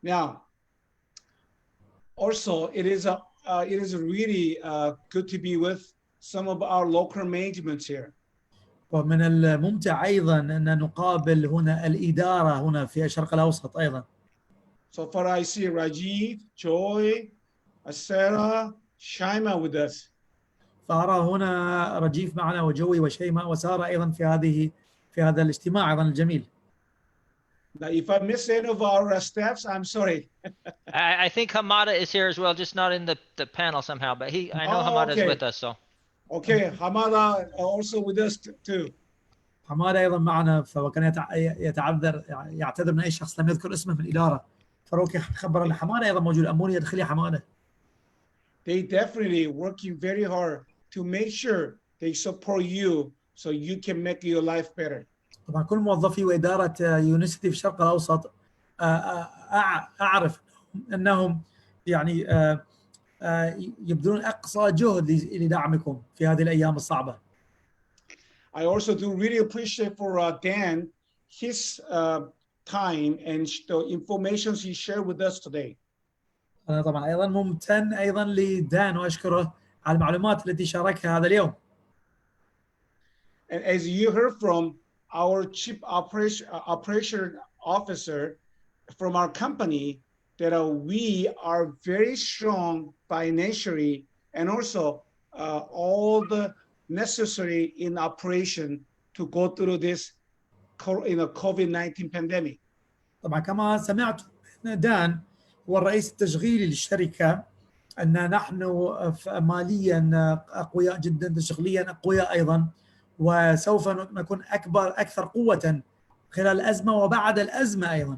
Now, also it is really good to be with some of our local managements here. ومن الممتع أيضا أن نقابل هنا الإدارة هنا في الشرق الأوسط أيضا. So far I see Rajiv, Joy, Sarah, Shaima with us. فأرى هنا رجيف معنا وجوي وشيماء وسارة أيضا في هذا الاجتماع أيضا الجميل. Now, if I miss any of our staffs, I'm sorry. I think Hamada is here as well, just not in the panel somehow, but I know Hamada is with us, so. Okay, Hamada also with us too. حمادة أيضا معنا، فكان يعتذر من أي شخص لم يذكر اسمه من الإدارة، فروكي خبر أن حمادة أيضا موجود. أموني أدخلي حمادة. They definitely working very hard to make sure they support you so you can make your life better. طبعا كل موظفي وإدارة يونيسيتي في الشرق الأوسط أعرف أنهم يعني يبذلون أقصى جهد لدعمكم في هذه الأيام الصعبة. I also do really appreciate for Dan, his time and the information he shared with us today. أنا طبعا أيضا ممتن أيضا لدان وأشكره على المعلومات التي شاركها هذا اليوم. And as you heard from our chief operation officer from our company, that we are very strong financially and also all the necessary in operation to go through this COVID-19 pandemic. طبعا كما سمعت دان هو الرئيس التشغيلي للشركة أن نحن ماليا أقوياء جدا، تشغيليا أقوياء أيضا، وسوف نكون أكثر قوة خلال الأزمة وبعد الأزمة أيضا.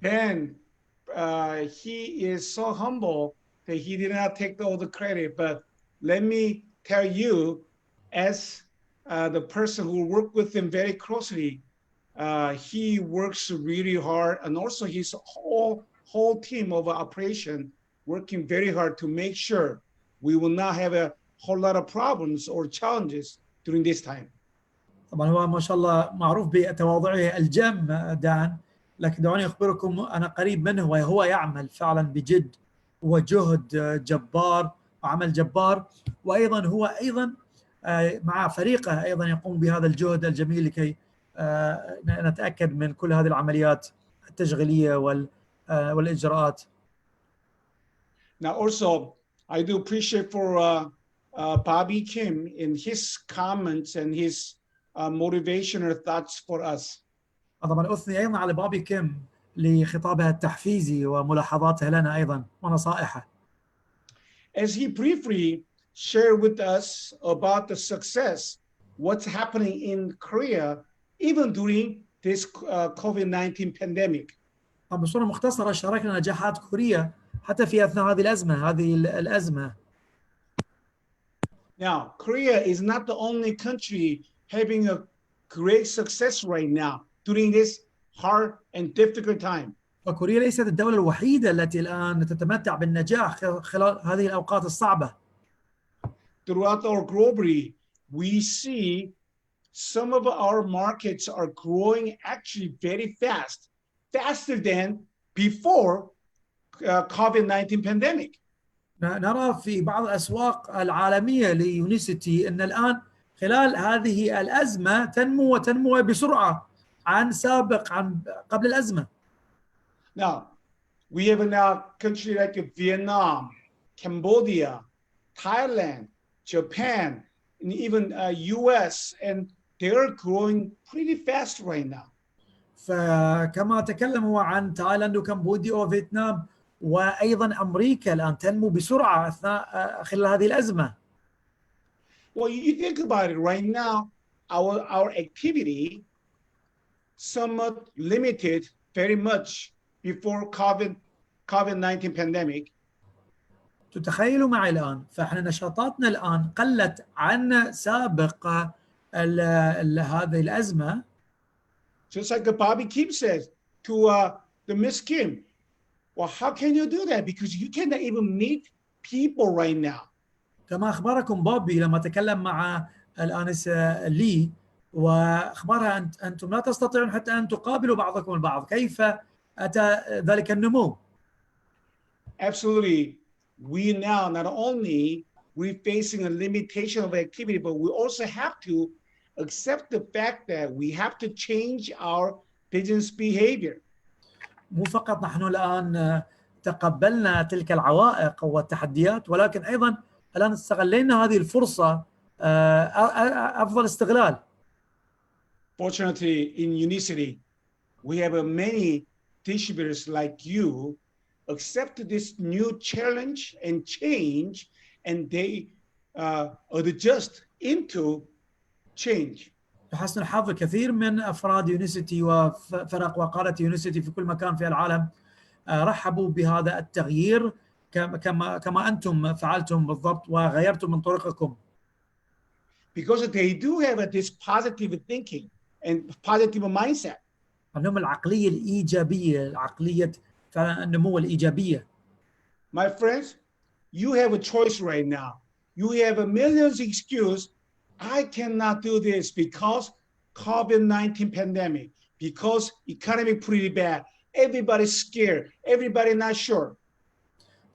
And he is so humble that he did not take all the credit, but let me tell you, as the person who worked with him very closely, he works really hard, and also his whole team of operation working very hard to make sure we will not have a whole lot of problems or challenges during this time. طبعا هو ما شاء الله معروف بتواضعه الجم دان، لكن دعوني أخبركم أنا قريب منه وهو يعمل فعلا بجد وجهد جبار وعمل جبار، وأيضا هو أيضا مع فريقه أيضا يقوم بهذا الجهد الجميل لكي نتأكد من كل هذه العمليات التشغيلية والإجراءات. Now also, I do appreciate for Bobby Kim in his comments and his motivational thoughts for us. طبعا أثني أيضا على بابي كيم لخطابها التحفيزي وملاحظاته لنا أيضا ونصائحه. As he briefly shared with us about the success, what's happening in Korea, even during this COVID-19 pandemic. بصورة مختصرة شاركنا نجاحات كوريا حتى في أثناء هذه الأزمة. Now, Korea is not the only country having a great success right now during this hard and difficult time. وكوريا ليست الدولة الوحيدة التي الآن تتمتع بالنجاح خلال هذه الأوقات الصعبة. Throughout our globally, we see some of our markets are growing actually very fast, faster than before COVID-19 pandemic. نرى في بعض الأسواق العالمية ليونيسيتي أن الآن خلال هذه الأزمة تنمو بسرعة عن قبل الأزمة. Now, we have now countries like Vietnam, Cambodia, Thailand, Japan, and even US, and they're growing pretty fast right now. فكما تكلم هو عن تايلاند وكمبوديا وفيتنام وأيضا أمريكا الآن تنمو بسرعة أثناء خلال هذه الأزمة. Well, you think about it right now, our activity somewhat limited very much before COVID-19 pandemic. تتخيلوا معي الآن فإحنا نشاطاتنا الآن قلت عن سابق هذه الأزمة. Just like Bobby Kim says to the Miss Kim, well, how can you do that? Because you cannot even meet people right now. كما أخبركم بوبي لما تكلم مع الآنسة لي وأخبرها أنتم لا تستطيعون حتى أن تقابلوا بعضكم البعض. كيف أتى ذلك النمو؟ Absolutely. We now not only we're facing a limitation of activity, but we also have to accept the fact that we have to change our business behavior. مو فقط نحن الآن تقبلنا تلك العوائق والتحديات، ولكن أيضا الآن استغلينا هذه الفرصة أفضل استغلال. Fortunately, in Unicity, we have many distributors like you accept this new challenge and change, and they adjust into change. بحسن الحظ كثير من أفراد يونيسيتي وفرق وقادة يونيسيتي في كل مكان في العالم رحبوا بهذا التغيير كما أنتم فعلتم بالضبط وغيرتم من طرقكم. Because they do have this positive thinking and positive mindset. عندهم العقلية الإيجابية، عقلية فعلا النمو الإيجابية. My friends, you have a choice right now. You have a millions of excuses. I cannot do this because COVID-19 pandemic, because economy pretty bad. Everybody's scared. Everybody not sure.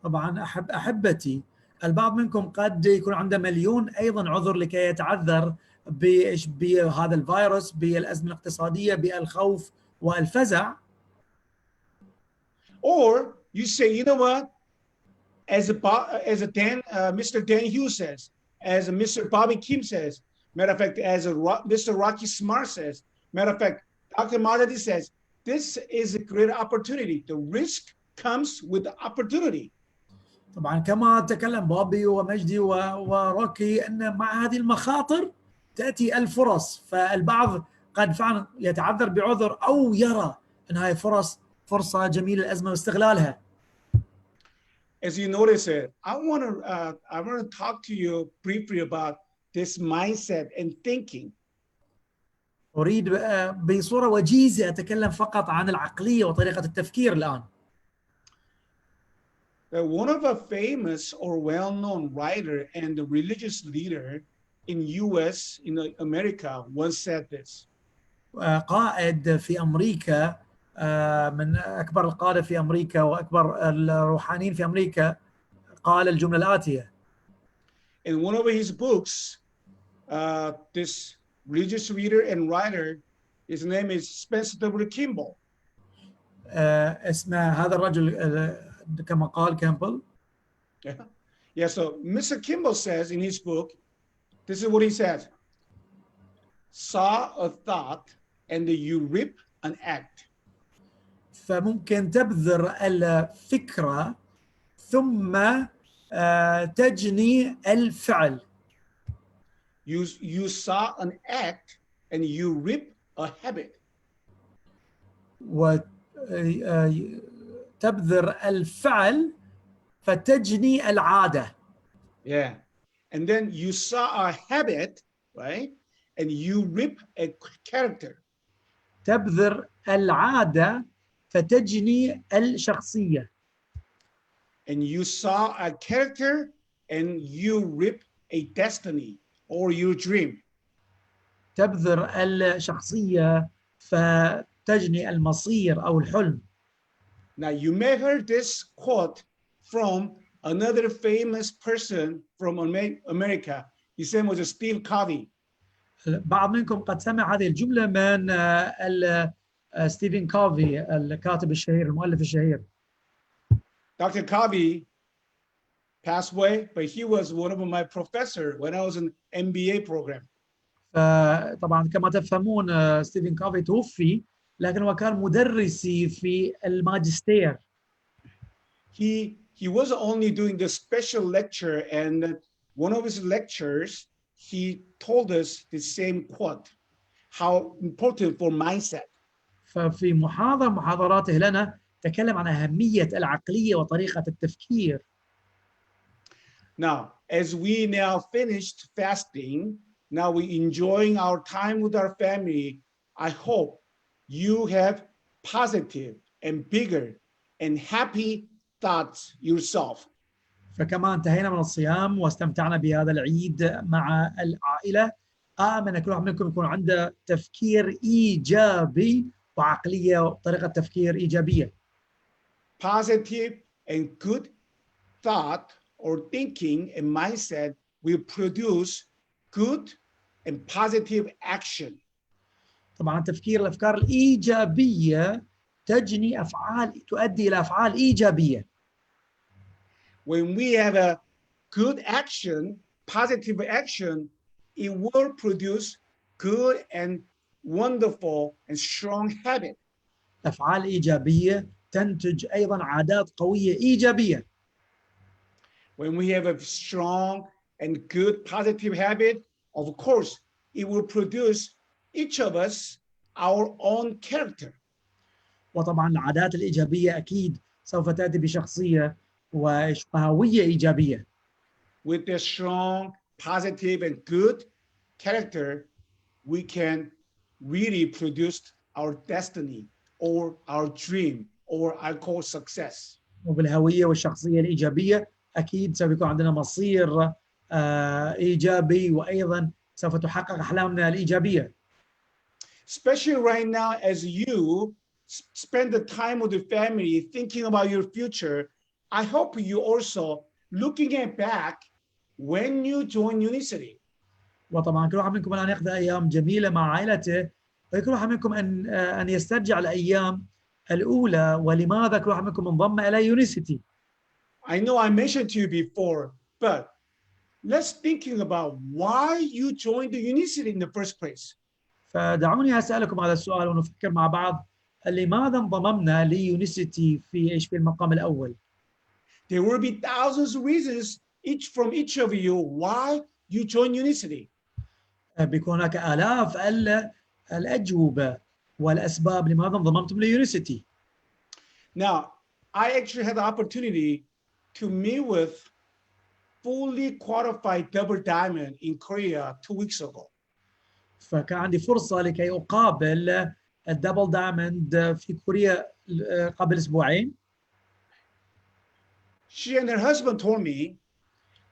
طبعا أحبتي البعض منكم قد يكون عنده مليون أيضا عذر لكي يتعذر بهذا الفيروس، بالأزمة الاقتصادية، بالخوف والفزع. Or you say, you know what? As Mr. Dan Hughes says, as Mr. Bobby Kim says, matter of fact, as Mr. Rocky Smart says, matter of fact, Dr. Madadi says, this is a great opportunity. The risk comes with the opportunity. طبعا كما تكلم بوبي ومجدي وروكي أن مع هذه المخاطر تأتي الفرص، فالبعض قد فعلا يتعذر بعذر أو يرى أن هاي فرصة جميلة الأزمة واستغلالها. As you notice it, I want to talk to you briefly about this mindset and thinking. أريد بصورة وجيزة أتكلم فقط عن العقلية وطريقة التفكير الآن. One of a famous or well-known writer and religious leader in U.S. in America once said this. قائد في أمريكا من أكبر القادة في أمريكا وأكبر الروحانيين في أمريكا قال الجملة الآتية. In one of his books, this religious leader and writer, his name is Spencer W. Kimball. اسم هذا الرجل كما قال كامبل. Yeah, so Mr. Kimball says in his book, this is what he says. Saw a thought and you rip an act. فممكن تبذر الفكرة ثم تجني الفعل. You saw an act and you rip a habit. وتبذر الفعل فتجني العادة. Yeah, and then you saw a habit, right? And you rip a character. تبذر العادة فتجني الشخصية. And you saw a character and you rip a destiny or your dream. تبذر الشخصية فتجني المصير أو الحلم. Now you may have heard this quote from another famous person from America. His name was Steve Covey. بعض منكم قد سمع هذه الجملة من ستيفن كوفي الكاتب الشهير المؤلف الشهير. Dr. Covey passed away, but he was one of my professors when I was in MBA program. طبعا كما تفهمون ستيفن كوفي توفي، لكن هو كان مدرسي في الماجستير. He was only doing the special lecture, and one of his lectures, he told us the same quote, how important for mindset. ففي محاضراته لنا تكلم عن أهمية العقلية وطريقة التفكير. Now, as we now finished fasting, now we enjoying our time with our family. I hope you have positive and bigger and happy thoughts yourself. فكما انتهينا من الصيام واستمتعنا بهذا العيد مع العائلة، آمن كل واحد منكم يكون عنده تفكير إيجابي وعقلية وطريقة تفكير إيجابية. Positive and good thought or thinking and mindset will produce good and positive action. طبعا الأفكار الإيجابية تؤدي إلى أفعال إيجابية. When we have a good action, positive action, it will produce good and wonderful and strong habit. أفعال إيجابية تنتج أيضا عادات قوية إيجابية. When we have a strong and good positive habit, of course, it will produce each of us our own character. وطبعا العادات الإيجابية أكيد سوف تأتي بشخصية وهوية إيجابية. With the strong, positive, and good character, we can really produce our destiny or our dream or I call success. وبالهوية والشخصية الإيجابية أكيد سوف يكون عندنا مصير إيجابي، وأيضا سوف تحقق أحلامنا الإيجابية. Especially right now, as you spend the time with your family thinking about your future, I hope you also looking at back when you join Unicity. وطبعا كل واحد منكم الآن يقضي أيام جميلة مع عائلته، وكل واحد منكم أن يسترجع الأيام الأولى ولماذا كل واحد منكم انضم إلى يونيسيتي. I know I mentioned to you before, but let's thinking about why you joined the Unicity in the first place. فدعوني أسألكم هذا السؤال ونفكر مع بعض، لماذا انضممنا ليونيسيتي في المقام الأول؟ There will be thousands of reasons from each of you why you join Unicity. بيكون هناك آلاف الأجوبة والأسباب لماذا انضممتم ليونيسيتي. Now, I actually had the opportunity to meet with fully qualified double diamond in Korea 2 weeks ago. فكان عندي فرصة لكي أقابل الدبل دايموند في كوريا قبل أسبوعين. She and her husband told me,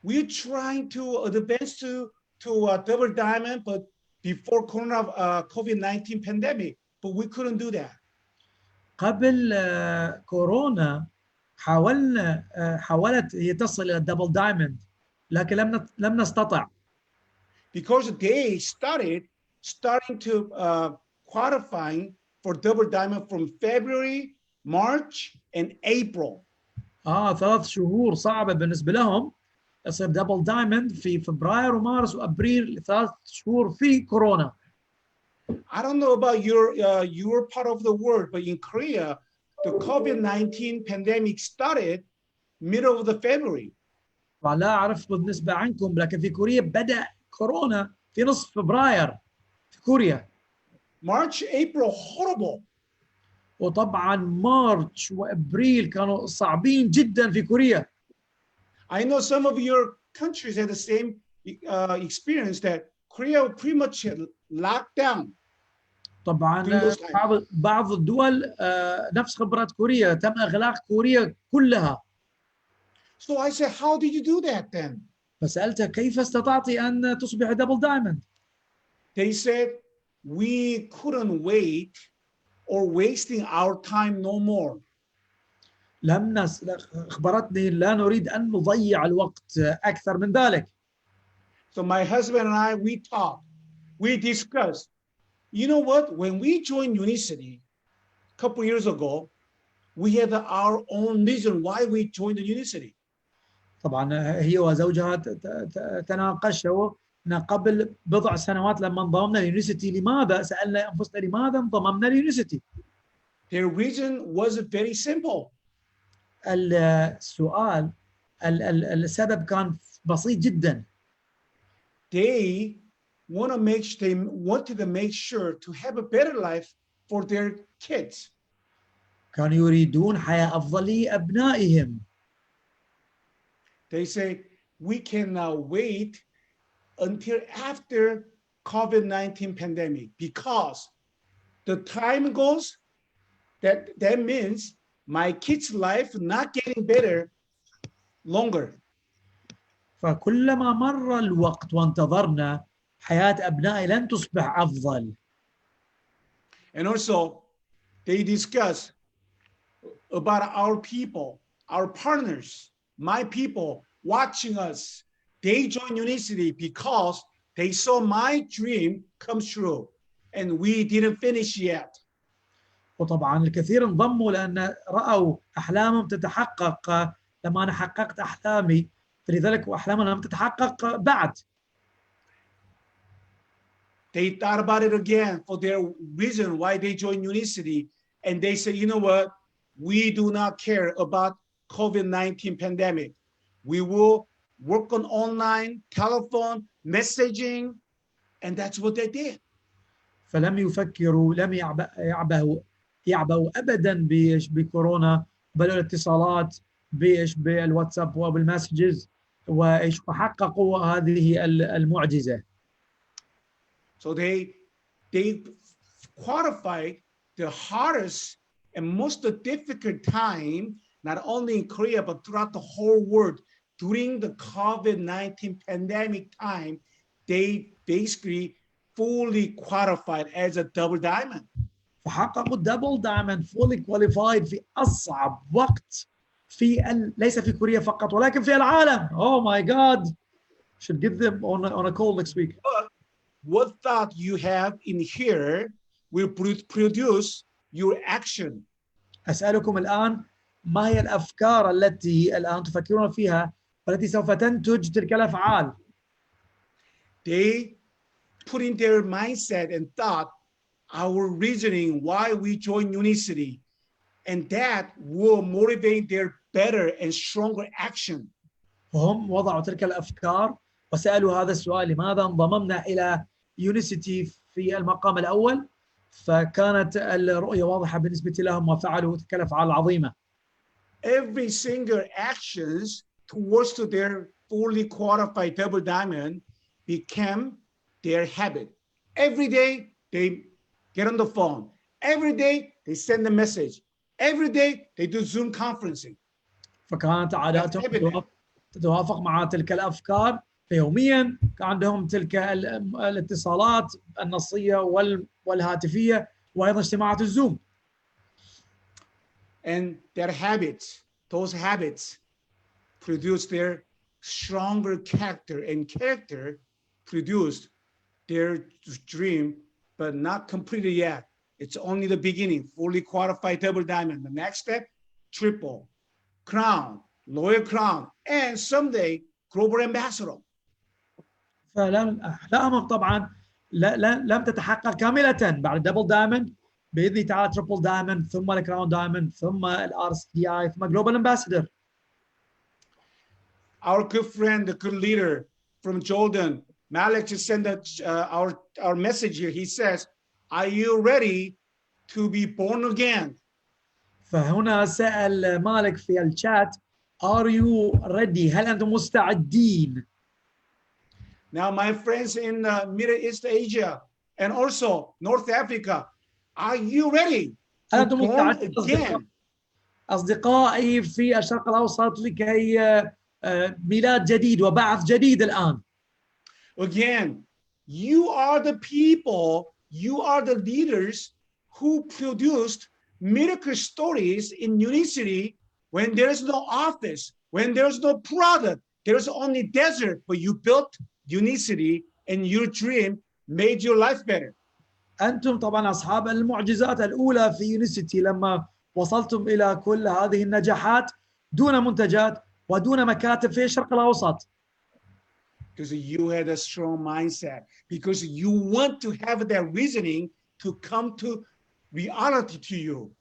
we're trying to advance to double diamond, but before COVID-19 pandemic, but we couldn't do that. قبل كورونا حاولت هي تصل إلى الدبل دايموند، لكن لم نستطع. Because they starting to qualifying for double diamond from February, March, and April. 3 شهور صعبة بالنسبة لهم يصير دبل دايموند في فبراير ومارس وأبريل، 3 شهور في كورونا. I don't know about your part of the world, but in Korea, the COVID-19 pandemic started middle of the February. ولا أعرف بالنسبة عنكم، لكن في كوريا بدأ كورونا في نصف فبراير في كوريا. March, April, horrible. وطبعا مارس وأبريل كانوا صعبين جدا في كوريا. I know some of your countries had the same experience that Korea pretty much locked down. طبعا بعض الدول نفس خبرات كوريا، تم إغلاق كوريا كلها. So I said, how did you do that then? فسألتها كيف استطعت أن تصبح دبل دايموند؟ They said, we couldn't wait or wasting our time no more. أخبرتني لا نريد أن نضيع الوقت أكثر من ذلك. So my husband and I, we talked, we discussed. You know what? When we joined Unicity, couple years ago, we had our own reason why we joined the Unicity. طبعا هي وزوجها تناقشوا أن قبل بضع سنوات لما انضممنا ليونيسيتي لماذا سألنا أنفسنا لماذا انضممنا ليونيسيتي. Their reason was very simple. السؤال السبب كان بسيط جدا. They wanted to make sure to have a better life for their kids. كانوا يريدون حياة أفضل لأبنائهم. They say we cannot wait until after COVID-19 pandemic because the time goes, that means my kids' life not getting better longer. فكلما مر الوقت وانتظرنا حياة أبنائي لن تصبح أفضل. And also they discuss about our people, our partners, my people watching us. They joined Unicity because they saw my dream come true and we didn't finish yet. وطبعا الكثير انضموا لأن رأوا أحلامهم تتحقق لما أنا حققت أحلامي، فلذلك أحلامهم لم تتحقق بعد. They thought about it again for their reason why they joined Unicity, and they say, you know what? We do not care about COVID-19 pandemic. We will work on online, telephone, messaging, and that's what they did. فلم يفكروا، لم يعبأوا أبدا بكورونا، بل الاتصالات بالواتساب وبالمسجز، وحققوا هذه المعجزة. So they qualified the hardest and most difficult time, not only in Korea, but throughout the whole world. During the COVID-19 pandemic time, they basically fully qualified as a double diamond. فحققوا الدبل دايموند fully qualified في أصعب وقت ليس في كوريا فقط ولكن في العالم. Oh my God! Should give them on a call next week. But what thought you have in here will produce your action. أسألكم الآن ما هي الأفكار التي الآن تفكرون فيها والتي سوف تنتج تلك الأفعال؟ They put in their mindset and thought our reasoning why we join Unicity, and that will motivate their better and stronger action. فهم وضعوا تلك الأفكار وسألوا هذا السؤال: لماذا انضممنا إلى يونيسيتي في المقام الأول؟ فكانت الرؤية واضحة بالنسبة لهم وفعلوا تلك الأفعال العظيمة. Every single actions towards to their fully qualified double diamond became their habit. Every day they get on the phone. Every day they send a message. Every day they do Zoom conferencing. فكانت عاداتهم تتوافق مع تلك الأفكار، فيوميا كان عندهم تلك الاتصالات النصية والهاتفية وأيضا اجتماعات الزوم. And their habits, those habits produced their stronger character, and character produced their dream, but not completed yet. It's only the beginning. Fully qualified double diamond. The next step, triple, crown, loyal crown, and someday global ambassador. فأحلامهم طبعا لم تتحقق كاملة. بعد دبل دايموند بإذن تعالى تريبل دايموند، ثم الكراون دايموند، ثم الRCI، ثم جلوبال امباسادور. Our good friend, the good leader from Jordan, Malik, just sent our message here. He says, are you ready to be born again? فهنا سأل مالك في الشات: Are you ready؟ هل أنتم مستعدين؟ Now, my friends in Middle East Asia and also North Africa, are you ready to أنتم born مستعدين؟ again? أصدقائي في الشرق الأوسط لكي ميلاد جديد وبعث جديد الآن. Again, you are the people, you are the leaders who produced miracle stories in Unicity when there is no office, when there's no product, there's only desert, but you built Unicity and your dream made your life better. أنتم طبعا أصحاب المعجزات الأولى في يونيسيتي لما وصلتم إلى كل هذه النجاحات دون منتجات ودون مكاتب في الشرق الأوسط. Because you had a strong mindset, because you want to have that reasoning to come to reality to you.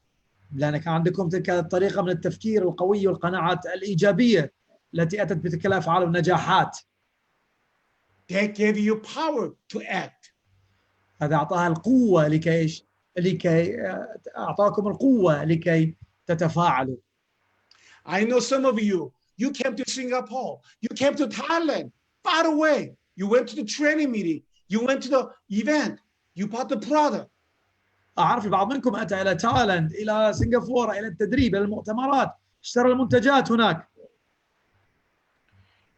لأن كان عندكم تلك الطريقة من التفكير القوي والقناعات الإيجابية التي أتت بتلك الأفعال والنجاحات. That gave you power to act. هذا أعطاها القوة لكي أعطاكم القوة لكي تتفاعلوا. I know some of you came to Singapore, you came to Thailand, far away. You went to the training meeting, you went to the event, you bought the product. أعرف البعض منكم أتى إلى تايلاند، إلى سنغافورة، إلى التدريب، إلى المؤتمرات، اشترى المنتجات هناك.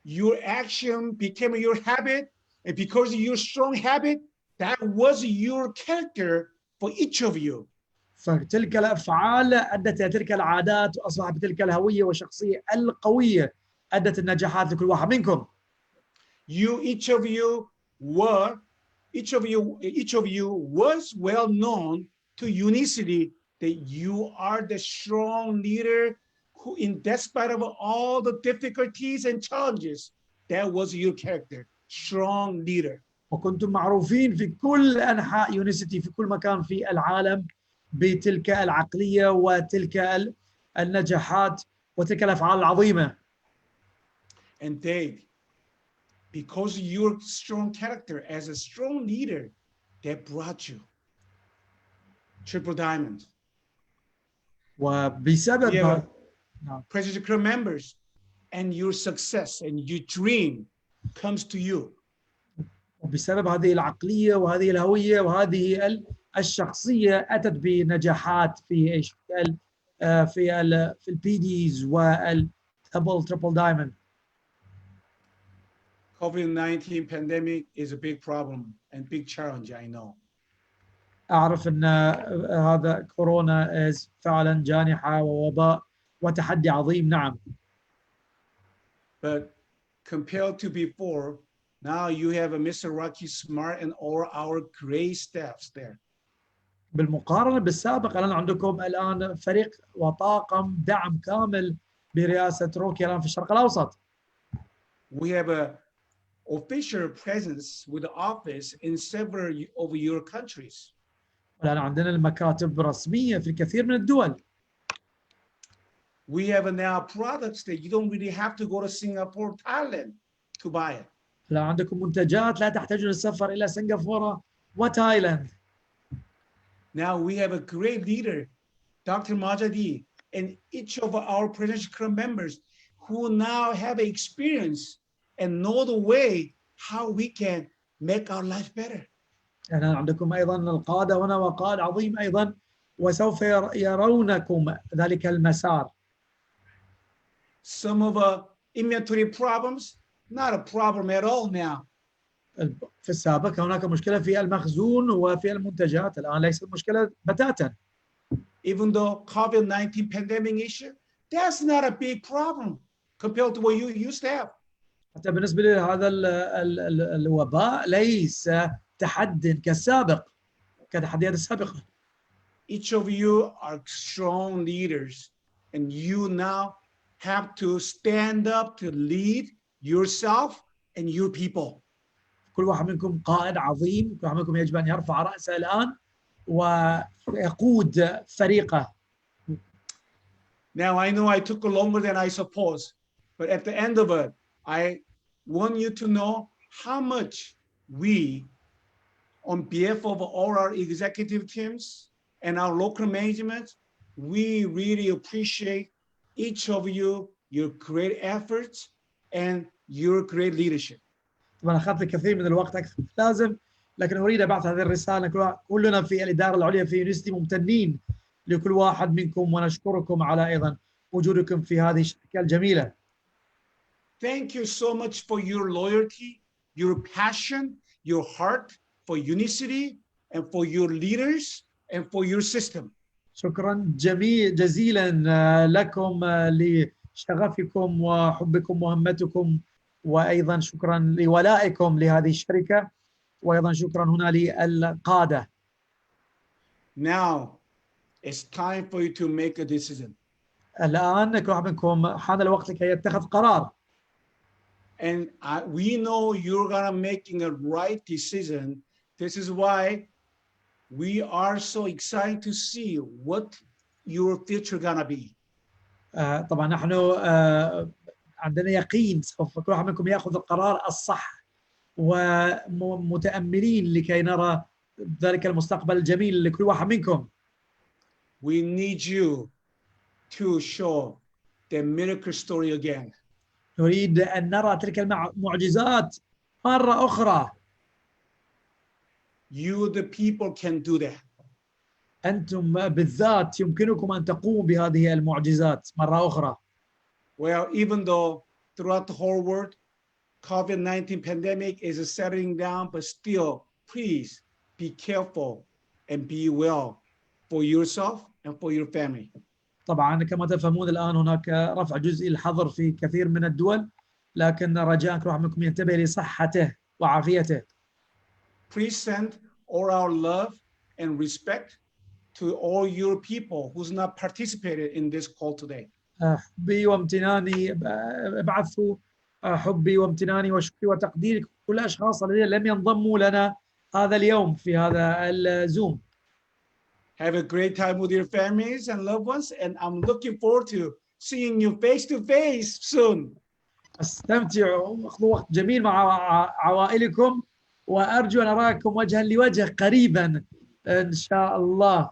Your action became your habit, and because of your strong habit, that was your character for each of you. فتلك الأفعال أدت إلى تلك العادات وأصبحت بتلك الهوية والشخصية القوية أدت النجاحات لكل واحد منكم. Each of you was well known to Leunicity that you are the strong leader who, in despite of all the difficulties and challenges, that was your character, strong leader. وكنتم معروفين في كل أنحاء يونيسيتي في كل مكان في العالم بتلك العقلية وتلك النجاحات وتلك الأفعال العظيمة. And Dave, because of your strong character as a strong leader, that brought you triple diamond. وبسبب President crew members, and your success and your dream comes to you. وبسبب هذه العقلية وهذه الهوية وهذه الشخصية أتت بنجاحات في البي ديز والتريبل دايموند. COVID-19 pandemic is a big problem and big challenge, I know. أعرف أن هذا كورونا فعلا جانحة ووباء وتحدي عظيم. نعم. But compared to before, now you have a Mr. Rocky Smart and all our great staffs there. بالمقارنة بالسابق الآن عندكم الآن فريق وطاقم دعم كامل برئاسة روكي الآن في الشرق الأوسط. We have a official presence with the office in several of your countries. الآن عندنا المكاتب رسمية في الكثير من الدول. We have now products that you don't really have to go to Singapore, Thailand to buy it. الآن عندكم منتجات لا تحتاجون السفر إلى سنغافورة وتايلاند. Now we have a great leader, Dr. Majadi, and each of our presidential crew members who now have experience and know the way how we can make our life better. يعني عندكم أيضا القادة هنا وقائد عظيم أيضا وسوف يرونكم ذلك المسار. Some of the inventory problems, not a problem at all now. في السابق هناك مشكلة في المخزون وفي المنتجات، الآن ليست مشكلة بتاتا. Even though COVID-19 pandemic issue, that's not a big problem compared to what you used to have. حتى بالنسبة لهذا الوباء ليس تحد كالسابق كتحديات السابقة. Each of you are strong leaders, and you now have to stand up to lead yourself and your people. كل واحد منكم قائد عظيم، كل واحد منكم يجب أن يرفع رأسه الآن ويقود فريقه. Now I know I took longer than I suppose, but at the end of it, I want you to know how much we, on behalf of all our executive teams and our local management, we really appreciate each of you, your great efforts and your great leadership. طبعا أخذت الكثير من الوقت أكثر من اللازم، لكن أريد أبعث هذه الرسالة. كلنا في الإدارة العليا في يونيسيتي ممتنين لكل واحد منكم ونشكركم على أيضا وجودكم في هذه الشركة الجميلة. Thank you so much for your loyalty, your passion, your heart for Unicity and for your leaders and for your system. شكرا جزيلا لكم لشغفكم وحبكم وهمتكم، وأيضا شكرا لولائكم لهذه الشركة، وأيضا شكرا هنا للقادة. Now it's time for you to make a decision. الآن كل واحد منكم حان الوقت لكي يتخذ قرار. And we know you're gonna making a right decision. This is why we are so excited to see what your future gonna be. طبعا نحن عندنا يقين سوف كل واحد منكم يأخذ القرار الصح ومتأملين لكي نرى ذلك المستقبل الجميل لكل واحد منكم. We need you to show the miracle story again. نريد أن نرى تلك المعجزات مرة أخرى. You the people can do that. أنتم بالذات يمكنكم أن تقوموا بهذه المعجزات مرة أخرى. Well, even though throughout the whole world, COVID-19 pandemic is settling down, but still, please be careful and be well for yourself and for your family. طبعا كما تفهمون الآن هناك رفع جزئي الحظر في كثير من الدول، لكن رجاء كل واحد منكم ينتبه لصحته وعافيته. Please send all our love and respect to all your people who's not participated in this call today. حبي وامتناني، ابعثوا حبي وامتناني وشكري وتقديري كل الأشخاص الذين لم ينضموا لنا هذا اليوم في هذا الزوم. Have a great time with your families and loved ones, and I'm looking forward to seeing you face to face soon. استمتعوا واخذوا وقت جميل مع عوائلكم، وأرجو أن أراكم وجها لوجه قريبا إن شاء الله.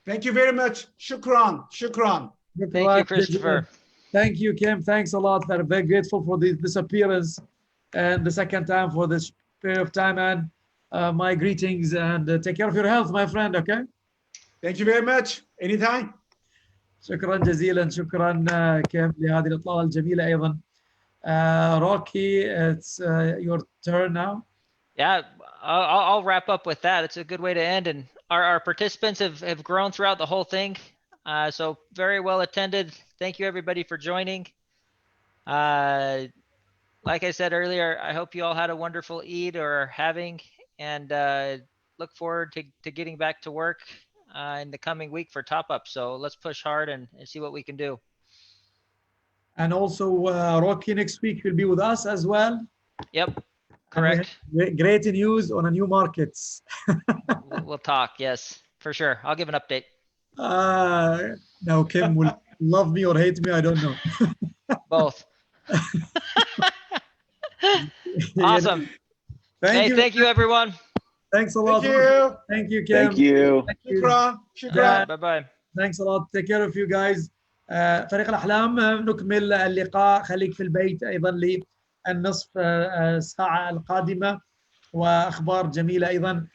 Thank you very much. Shukran. Shukran. Thank you, Christopher. Thank you, Kim. Thanks a lot. We're very grateful for this appearance and the second time for this period of time. And my greetings, and take care of your health, my friend. Okay. Thank you very much. Anytime. شكرا جزيلا. شكرا كيم لهذه الإطلالة الجميلة أيضا. Rocky, it's your turn now. Yeah, I'll wrap up with that. It's a good way to end. And our participants have grown throughout the whole thing. So very well attended. Thank you everybody for joining. Like I said earlier, I hope you all had a wonderful Eid or are having, and look forward to getting back to work in the coming week for top up. So let's push hard and see what we can do. And also Rocky next week will be with us as well. Yep, correct. Great news on a new markets. We'll talk, yes, for sure. I'll give an update. Now Kim will love me or hate me, I don't know. Both. Awesome. Thank you everyone. Thanks a lot. Thank you. Thank you, Kim. Thank you. Shukran. Shukran. Bye bye. Thanks a lot. Take care of you guys. فريق الأحلام نكمل اللقاء. خليك في البيت أيضا للنصف ساعة القادمة وأخبار جميلة أيضا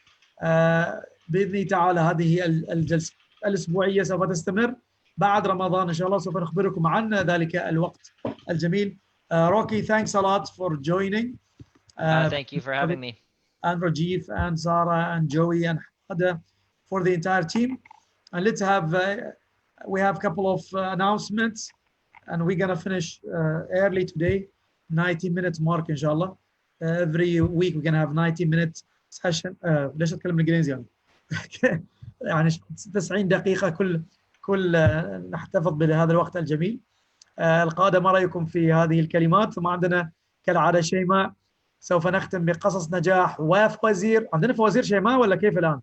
بإذن تعالى. هذه الجلسة الأسبوعية سوف تستمر بعد رمضان إن شاء الله. سوف نخبركم عن ذلك الوقت الجميل. Rocky, thanks a lot for joining. Thank you for having me. And Rajiv and Zara and Joey and Hada for the entire team. And let's have, we have a couple of announcements, and we're going to finish early today, 90-minute mark inshallah. Every week we're going to have 90-minute session. ليش أتكلم بالإنجليزي يعني؟ يعني 90 دقيقة كل نحتفظ بهذا الوقت الجميل. القادة ما رأيكم في هذه الكلمات؟ ثم عندنا كالعادة شيماء سوف نختم بقصص نجاح وفوازير. عندنا فوازير شيماء ولا كيف الآن؟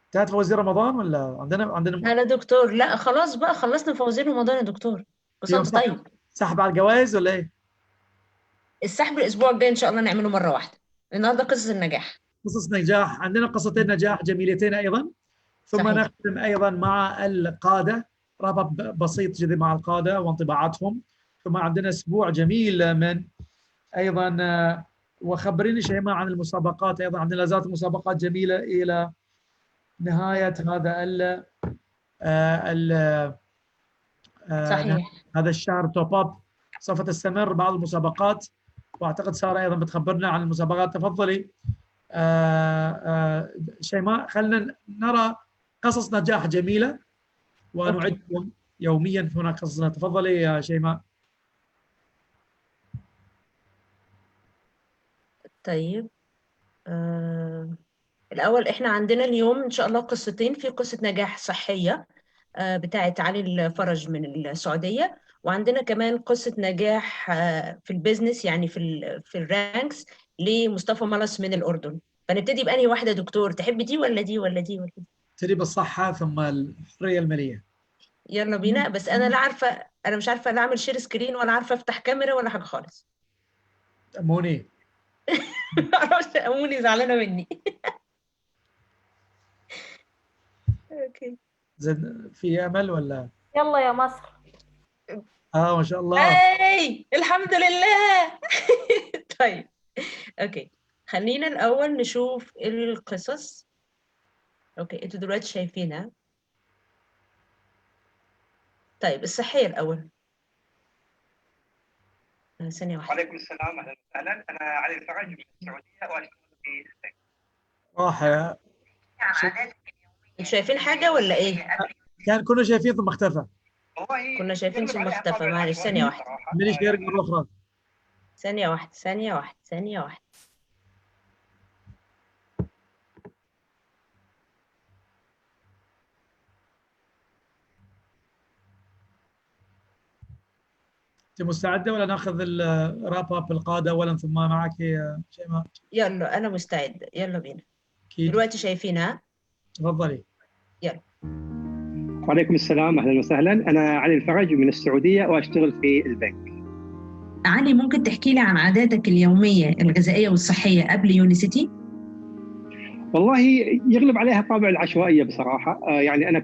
انتهت فوازير رمضان ولا عندنا لا دكتور، لا خلاص بقى خلصنا فوازير رمضان يا دكتور. بس انت طيب. سحب على الجوائز ولا ايه؟ السحب الاسبوع الجاي ان شاء الله نعمله مرة واحدة. النهارده قصص النجاح. قصص نجاح، عندنا قصتين نجاح جميلتين أيضا. ثم صحيح. نختم أيضا مع القادة، ربط بسيط جدا مع القادة وانطباعاتهم. ثم عندنا أسبوع جميل من أيضا وخبريني شيماء عن المسابقات. أيضا عندنا لازالت مسابقات جميلة إلى نهاية صحيح. هذا الشهر. توب أب سوف تستمر بعض المسابقات، وأعتقد سارة أيضا بتخبرنا عن المسابقات. تفضلي شيماء، خلنا نرى قصص نجاح جميلة ونعدكم يوميا هناك قصصنا. تفضلي يا شيماء. طيب الأول إحنا عندنا اليوم إن شاء الله قصتين، في قصة نجاح صحية بتاعت علي الفرج من السعودية، وعندنا كمان قصة نجاح في البيزنس، يعني في الرانكس لمصطفى ملس من الأردن. فنبتدي بأنهي واحدة دكتور؟ تحب دي ولا دي ولا دي ولا دي؟ ابتدي بالصحة ثم الحرية المالية. يلا بينا. بس أنا لا عارفة، أنا مش عارفة لا أعمل شير سكرين ولا عارفة أفتح كاميرا ولا حاجة خالص. أموني. معرفش، أموني زعلانة مني. أوكي. زين في أمل ولا؟ يلا يا مصر. ما شاء الله. هاي الحمد لله. طيب اوكي، خلينا الاول نشوف القصص. اوكي انتوا دلوقتي شايفينها. طيب الصحية الاول. ثانية واحدة. وعليكم السلام، اهلا وسهلا. انا علي الفرج من السعوديه واشتغل في راح. انتوا شايفين حاجة ولا ايه؟ كان كنا شايفين ثم اختفى. كنا شايفين ثم اختفى. معلش ثانية واحدة. من شير مرة أخرى. ثانية واحدة. أنت مستعدة ولا ناخذ الراب اب القادة أولا ثم معك شيماء؟ يلا أنا مستعدة، يلا بينا. أكيد. دلوقتي شايفينها؟ تفضلي. يلا. وعليكم السلام، اهلا وسهلا. انا علي الفرج من السعوديه واشتغل في البنك. علي ممكن تحكي لي عن عاداتك اليومية الغذائية والصحية قبل يونيسيتي؟ والله يغلب عليها طابع العشوائيه بصراحه. يعني انا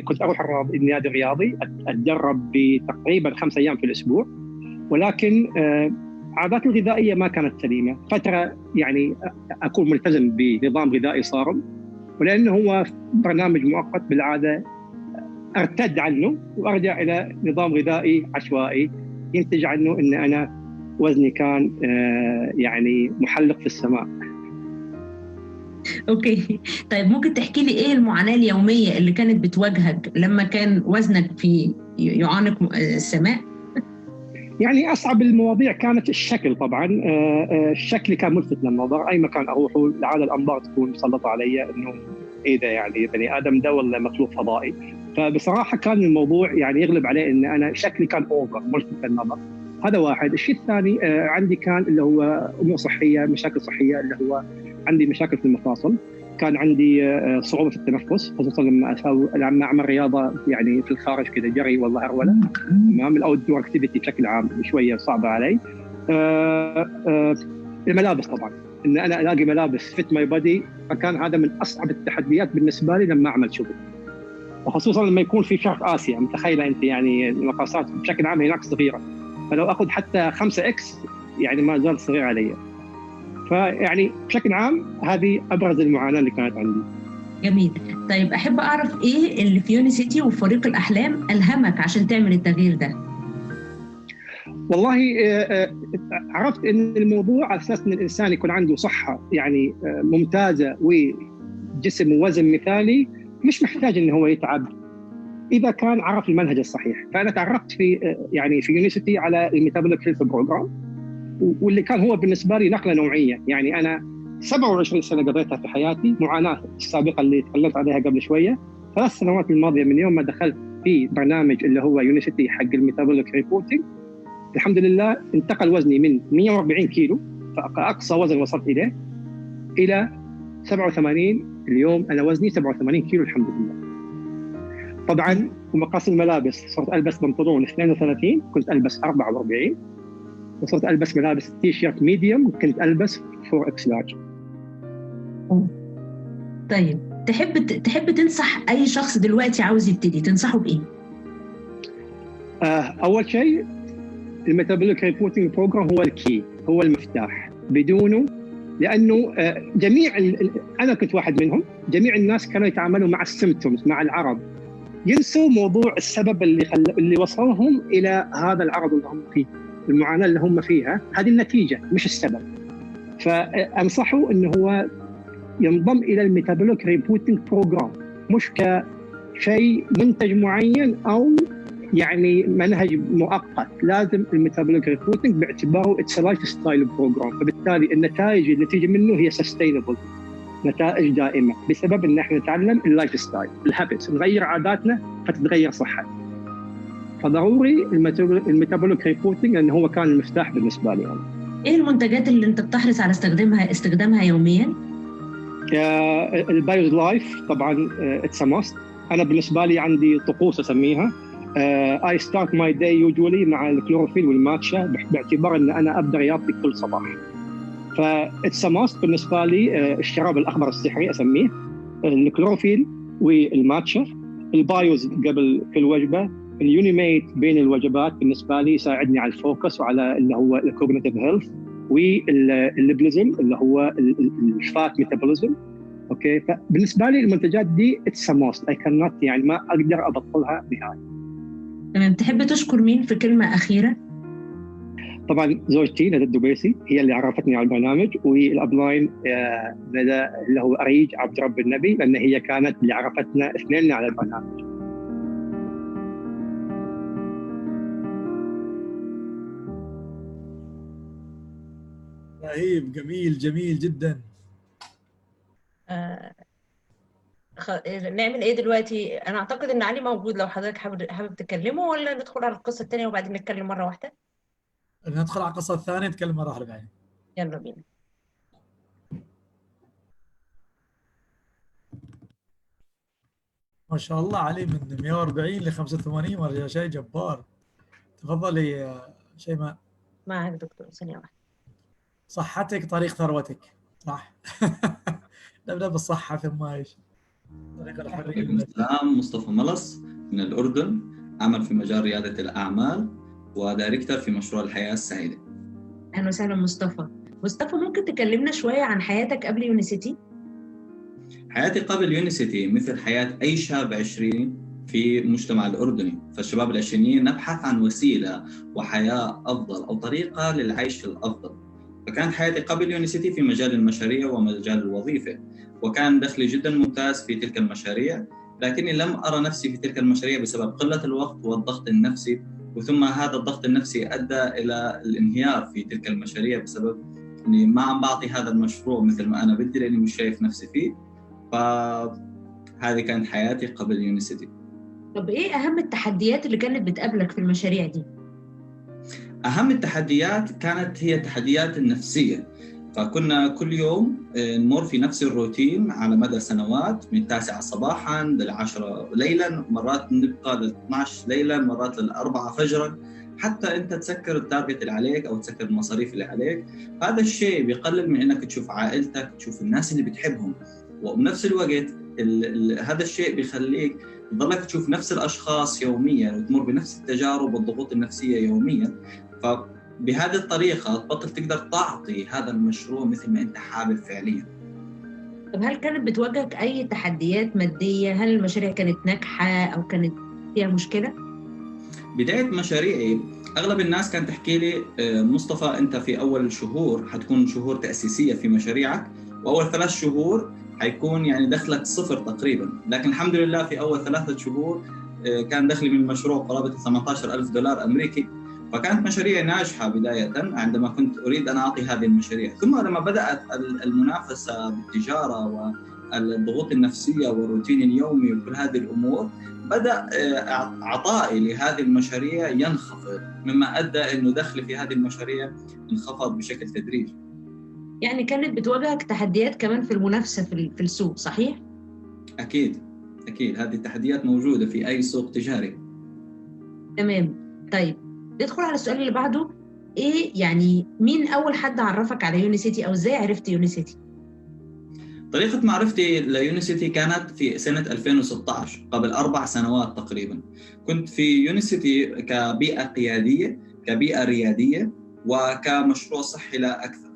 كنت اروح النادي الرياضي، اتدرب بتقريبا 5 ايام في الاسبوع، ولكن عاداتي الغذائيه ما كانت سليمه. فتره يعني اكون ملتزم بنظام غذائي صارم، ولانه هو برنامج مؤقت بالعاده ارتد عنه وارجع الى نظام غذائي عشوائي ينتج عنه ان انا وزني كان يعني محلق في السماء. اوكي طيب ممكن تحكي لي ايه المعاناة اليومية اللي كانت بتواجهك لما كان وزنك في يعانق السماء؟ يعني اصعب المواضيع كانت الشكل طبعا. الشكل كان ملفت للنظر، اي مكان اروحه العاده الانظار تكون مسلطه علي انه ايه ده، يعني بني ادم ده ولا مخلوق فضائي. فبصراحه كان الموضوع يعني يغلب عليه ان انا شكلي كان اوفر ملفت للنظر. هذا واحد. الشيء الثاني عندي كان اللي هو امور صحيه، مشاكل صحيه، اللي هو عندي مشاكل في المفاصل، كان عندي صعوبه في التنفس، خصوصا لما اعمل رياضه يعني في الخارج كذا، جري والله هروله، تمام، الاوت دور اكتيفيتي بشكل عام شويه صعبه علي. الملابس طبعا، ان انا الاقي ملابس فيت ماي بودي، فكان هذا من اصعب التحديات بالنسبه لي لما اعمل شغل، وخصوصا لما يكون في شرق اسيا. متخيله انت يعني المقاسات بشكل عام هناك صغيره، فلو اخذ حتى 5 اكس يعني ما زال صغير علي. فيعني بشكل عام هذه ابرز المعاناه اللي كانت عندي. جميل. طيب احب اعرف ايه اللي في يونيسيتي وفريق الاحلام الهمك عشان تعمل التغيير ده؟ والله عرفت ان الموضوع على اساس ان الانسان يكون عنده صحه يعني ممتازه وجسم ووزن مثالي، مش محتاج انه هو يتعب اذا كان عرف المنهج الصحيح. فانا تعرفت في يونيسيتي على الميتابوليك هيلث بروجرام، واللي كان هو بالنسبه لي نقله نوعيه. يعني انا 27 سنه قضيتها في حياتي، معاناه السابقه اللي تكلمت عليها قبل شويه، 3 سنوات الماضيه من يوم ما دخلت في برنامج اللي هو يونيسيتي حق الميتابوليك ريبورتنج، الحمد لله انتقل وزني من 140 كيلو فاقصى وزن وصلت اليه الى 87. اليوم انا وزني 87 كيلو الحمد لله. طبعا ومقاس الملابس صرت البس بنطلون 32 كنت البس 44، وصرت البس ملابس تي شيرت ميديوم كنت البس 4 اكس لارج. طيب تحب تنصح اي شخص دلوقتي عاوز يبتدي تنصحه بايه؟ اول شيء الميتابوليك ريبورتنج بروجرام هو الكي، هو المفتاح. بدونه لانه انا كنت واحد منهم، جميع الناس كانوا يتعاملوا مع السيمبتومز، مع العرض، ينسوا موضوع السبب اللي وصلهم الى هذا العرض اللي هم فيه، المعاناه اللي هم فيها، هذه النتيجه مش السبب. فانصحه انه هو ينضم الى الميتابوليك ريبورتنج بروجرام، مش كشيء منتج معين او يعني منهج مؤقت. لازم الميتابوليك ريبورتنج باعتباره اتس لايف ستايل بروجرام، فبالتالي النتائج اللي تيجي منه هي سستينبل، نتائج دائمه بسبب ان احنا نتعلم اللايف ستايل، الهابتس، نغير عاداتنا فتتغير صحتنا. فضروري الميتابوليك ريبورتنج لانه هو كان المفتاح بالنسبه لي انا. ايه المنتجات اللي انت بتحرص على استخدامها يوميا؟ البايوز لايف طبعا اتس ماست. انا بالنسبه لي عندي طقوس اسميها. I start my day usually مع الكلوروفيل والماتشا باعتبار ان انا ابدا رياضتي كل صباح. فاتس ماست بالنسبه لي. الشراب الاخضر السحري اسميه، الكلوروفيل والماتشا، البايوز قبل كل وجبه، اليونيميت بين الوجبات بالنسبه لي يساعدني على الفوكس وعلى اللي هو الكوجنيتيف هيلث، والليبلزم اللي هو الفات ميتابوليزم. اوكي، فبالنسبه لي المنتجات دي اتس ماست، اي كان نوت، يعني ما اقدر ابطلها نهائي. تمام. تحب تشكر مين في كلمه اخيره؟ طبعا زوجتي ندى الدبيسي هي اللي عرفتني على البرنامج، والابلاين ندى اللي هو اريج عبد رب النبي، لان هي كانت اللي عرفتنا اثنين على البرنامج. رهيب، جميل جميل جدا. نعمل ايه دلوقتي؟ انا اعتقد ان علي موجود، لو حضرتك حابب تكلمه، ولا ندخل على القصه الثانيه وبعدين نتكلم مره واحده؟ ندخل على القصة الثانية نتكلم مرة واحدة بعدين. يلا بينا. ما شاء الله علي، من 140 ل 85 مرة، شيء جبار. تفضلي يا شيماء. معك دكتور، ثانية واحدة. صحتك طريق ثروتك، صح؟ نبدأ بالصحة ثم ايش؟ طريق الحرية. السلام، مصطفى ملص من الأردن، أعمل في مجال ريادة الأعمال ودايركتور في مشروع الحياة السعيدة. أهلا وسهلا مصطفى. مصطفى، ممكن تكلمنا شوية عن حياتك قبل يونيسيتي؟ حياتي قبل يونيسيتي مثل حياة أي شاب 20 في المجتمع الأردني، فالشباب العشرينيين نبحث عن وسيلة وحياة أفضل أو طريقة للعيش الأفضل. فكانت حياتي قبل يونيسيتي في مجال المشاريع ومجال الوظيفة، وكان دخلي جدا ممتاز في تلك المشاريع، لكني لم أرى نفسي في تلك المشاريع بسبب قلة الوقت والضغط النفسي، وثم هذا الضغط النفسي أدى إلى الانهيار في تلك المشاريع بسبب أني ما عم بعطي هذا المشروع مثل ما أنا بدي لأني مش شايف نفسي فيه. فهذه كانت حياتي قبل يونيسيتي. طب إيه أهم التحديات اللي كانت بتقابلك في المشاريع دي؟ أهم التحديات كانت هي التحديات النفسية. فكنا كل يوم نمر في نفس الروتين على مدى سنوات، من 9 صباحاً لل10 ليلاً، مرات نبقى لل12 ليلاً، مرات لل4 فجراً، حتى أنت تسكر التارجت اللي عليك أو تسكر المصاريف اللي عليك. هذا الشيء بيقلل من أنك تشوف عائلتك، تشوف الناس اللي بتحبهم، وبنفس الوقت هذا الشيء بيخليك تضلك تشوف نفس الأشخاص يومياً وتمر بنفس التجارب والضغوط النفسية يومياً. فبهذه الطريقة تبطل تقدر تعطي هذا المشروع مثل ما أنت حابب فعلياً. طب هل كانت بتواجهك أي تحديات مادية؟ هل المشاريع كانت ناجحة أو كانت فيها مشكلة؟ بداية مشاريعي أغلب الناس كانت تحكي لي مصطفى أنت في أول شهور حتكون شهور تأسيسية في مشاريعك، وأول 3 شهور حيكون يعني دخلك 0 تقريباً. لكن الحمد لله في أول 3 شهور كان دخلي من المشروع قرابة $18,000 أمريكي. فكانت مشاريع ناجحة بداية عندما كنت أريد أن أعطي هذه المشاريع. ثم لما بدأت المنافسة بالتجارة والضغوط النفسية والروتين اليومي وكل هذه الأمور، بدأ عطائي لهذه المشاريع ينخفض، مما أدى أنه دخلي في هذه المشاريع انخفض بشكل تدريجي. يعني كانت بتواجهك تحديات كمان في المنافسة في السوق، صحيح؟ أكيد هذه التحديات موجودة في أي سوق تجاري. تمام. طيب ندخل على السؤال اللي بعده. إيه يعني مين أول حد عرفك على يونيسيتي أو إزاي عرفت يونيسيتي؟ طريقة معرفتي ليونيسيتي كانت في سنة 2016، قبل 4 سنوات تقريبا. كنت في يونيسيتي كبيئة قيادية، كبيئة ريادية، وكمشروع صحي لا أكثر.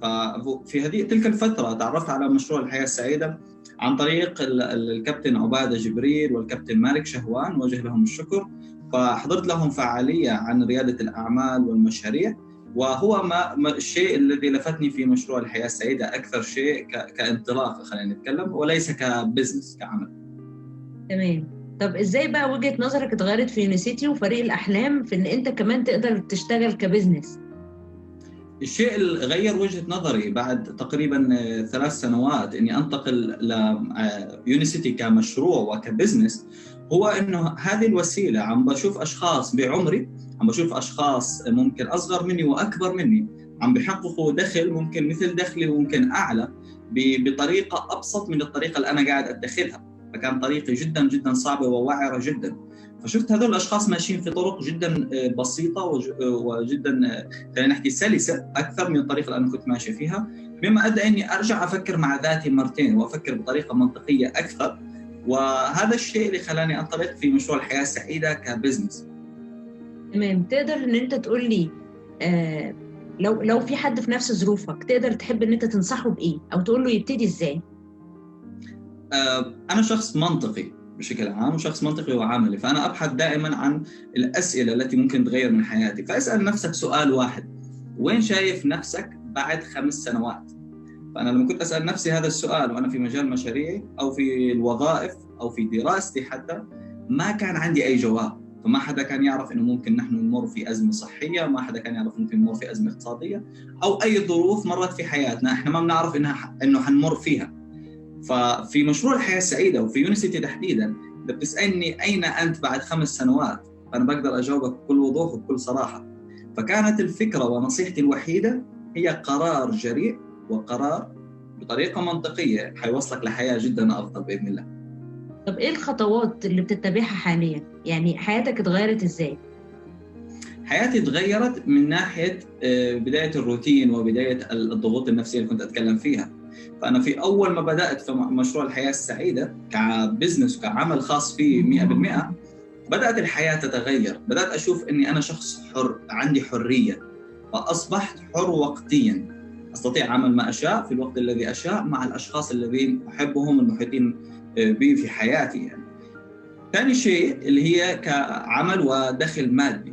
ففي تلك الفترة تعرفت على مشروع الحياة السعيدة عن طريق الكابتن عبادة جبريل والكابتن مالك شهوان، وجه لهم الشكر. فحضرت لهم فعالية عن ريادة الأعمال والمشاريع، وهو الشيء الذي لفتني في مشروع الحياة السعيدة أكثر شيء كانطلاق، خلينا نتكلم، وليس كبزنس كعمل. تمام. طب إزاي بقى وجهة نظرك اتغيرت في يونيسيتي وفريق الأحلام في إن أنت كمان تقدر تشتغل كبزنس؟ الشيء اللي غير وجهة نظري بعد تقريبا 3 سنوات إني أنتقل ليونيسيتي كمشروع وكبزنس هو إنه هذه الوسيلة عم بشوف أشخاص بعمري، عم بشوف أشخاص ممكن أصغر مني وأكبر مني عم بيحققوا دخل ممكن مثل دخلي وممكن أعلى بطريقة أبسط من الطريقة اللي أنا قاعد أتخذها. فكان طريقي جدا جدا صعبة ووعرة جدا. فشفت هذول الأشخاص ماشيين في طرق جدا بسيطة وجدا خلينا نحكي سلسة أكثر من الطريقة اللي أنا كنت ماشي فيها، مما أدى إني أرجع أفكر مع ذاتي مرتين وأفكر بطريقة منطقية أكثر. وهذا الشيء اللي خلاني أنطلق في مشروع الحياة السعيدة كبزنس. تمام. تقدر إن أنت تقول لي لو في حد في نفس ظروفك تقدر تحب إن أنت تنصحه بإيه أو تقول له يبتدي إزاي؟ أنا شخص منطقي بشكل عام، شخص منطقي وعملي، فأنا أبحث دائما عن الأسئلة التي ممكن تغير من حياتي. فأسأل نفسك سؤال واحد: وين شايف نفسك بعد 5 سنوات؟ فأنا لما كنت أسأل نفسي هذا السؤال وأنا في مجال مشاريعي أو في الوظائف أو في دراستي حتى، ما كان عندي أي جواب. فما حدا كان يعرف إنه ممكن نحن نمر في أزمة صحية، ما حدا كان يعرف ممكن نمر في أزمة اقتصادية أو أي ظروف مرت في حياتنا إحنا ما بنعرف إنه حنمر فيها. ففي مشروع الحياة السعيدة وفي يونيسيتي تحديداً، إذا بتسألني أين أنت بعد 5 سنوات، فأنا بقدر أجاوبك بكل وضوح وبكل صراحة. فكانت الفكرة ونصيحتي الوحيدة هي قرار جريء وقرار بطريقة منطقية حيوصلك لحياة جداً أفضل بإذن الله. طب إيه الخطوات اللي بتتبعها حالياً؟ يعني حياتك اتغيرت إزاي؟ حياتي تغيرت من ناحية بداية الروتين وبداية الضغوط النفسية اللي كنت أتكلم فيها. فأنا في أول ما بدأت في مشروع الحياة السعيدة كبزنس وكعمل خاص فيه 100%، بدأت الحياة تتغير. بدأت أشوف أني أنا شخص حر، عندي حرية، فأصبحت حر وقتيا، أستطيع عمل ما أشاء في الوقت الذي أشاء مع الأشخاص الذين أحبهم المحيطين بي في حياتي يعني. ثاني شيء اللي هي كعمل ودخل مادي.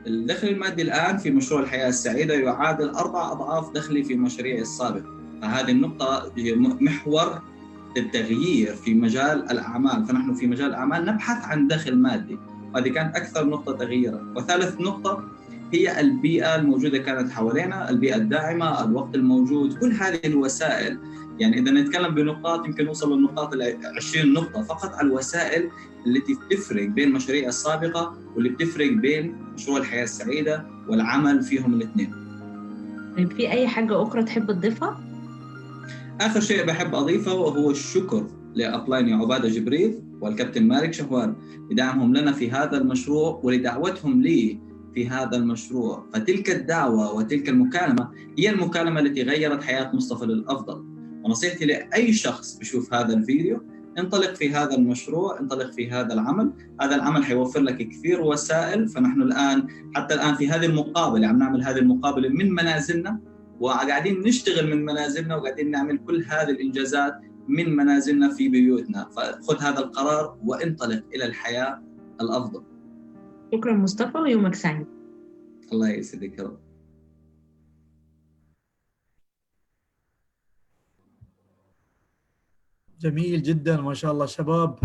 الدخل المادي الآن في مشروع الحياة السعيدة يعادل 4 أضعاف دخلي في مشاريعي السابق. فهذه النقطة هي محور التغيير في مجال الأعمال. فنحن في مجال الأعمال نبحث عن دخل مادي، وهذه كانت أكثر نقطة تغييرا. وثالث نقطة هي البيئة الموجودة كانت حوالينا، البيئة الداعمة، الوقت الموجود، كل هذه الوسائل. يعني إذا نتكلم بنقاط يمكن نوصل للنقاط 20 نقطة فقط على الوسائل التي بتفرق بين مشاريع السابقة واللي بتفرق بين مشروع الحياة السعيدة والعمل فيهم الاثنين. طيب في أي حاجة أخرى تحب تضيفها؟ آخر شيء بحب أضيفه وهو الشكر لأبلايني عبادة جبريل والكابتن مالك شهوار لدعمهم لنا في هذا المشروع ولدعوتهم لي في هذا المشروع. فتلك الدعوة وتلك المكالمة هي المكالمة التي غيرت حياة مصطفى للأفضل. ونصيحتي لأي شخص بيشوف هذا الفيديو: انطلق في هذا المشروع، انطلق في هذا العمل. هذا العمل حيوفر لك كثير وسائل. فنحن الآن حتى الآن في هذه المقابلة عم نعمل هذه المقابلة من منازلنا، وقاعدين نشتغل من منازلنا، وقاعدين نعمل كل هذه الإنجازات من منازلنا في بيوتنا. فخذ هذا القرار وانطلق إلى الحياة الأفضل. شكرا مصطفى ويومك سعيد. الله يسعدك يا رب. جميل جدا ما شاء الله شباب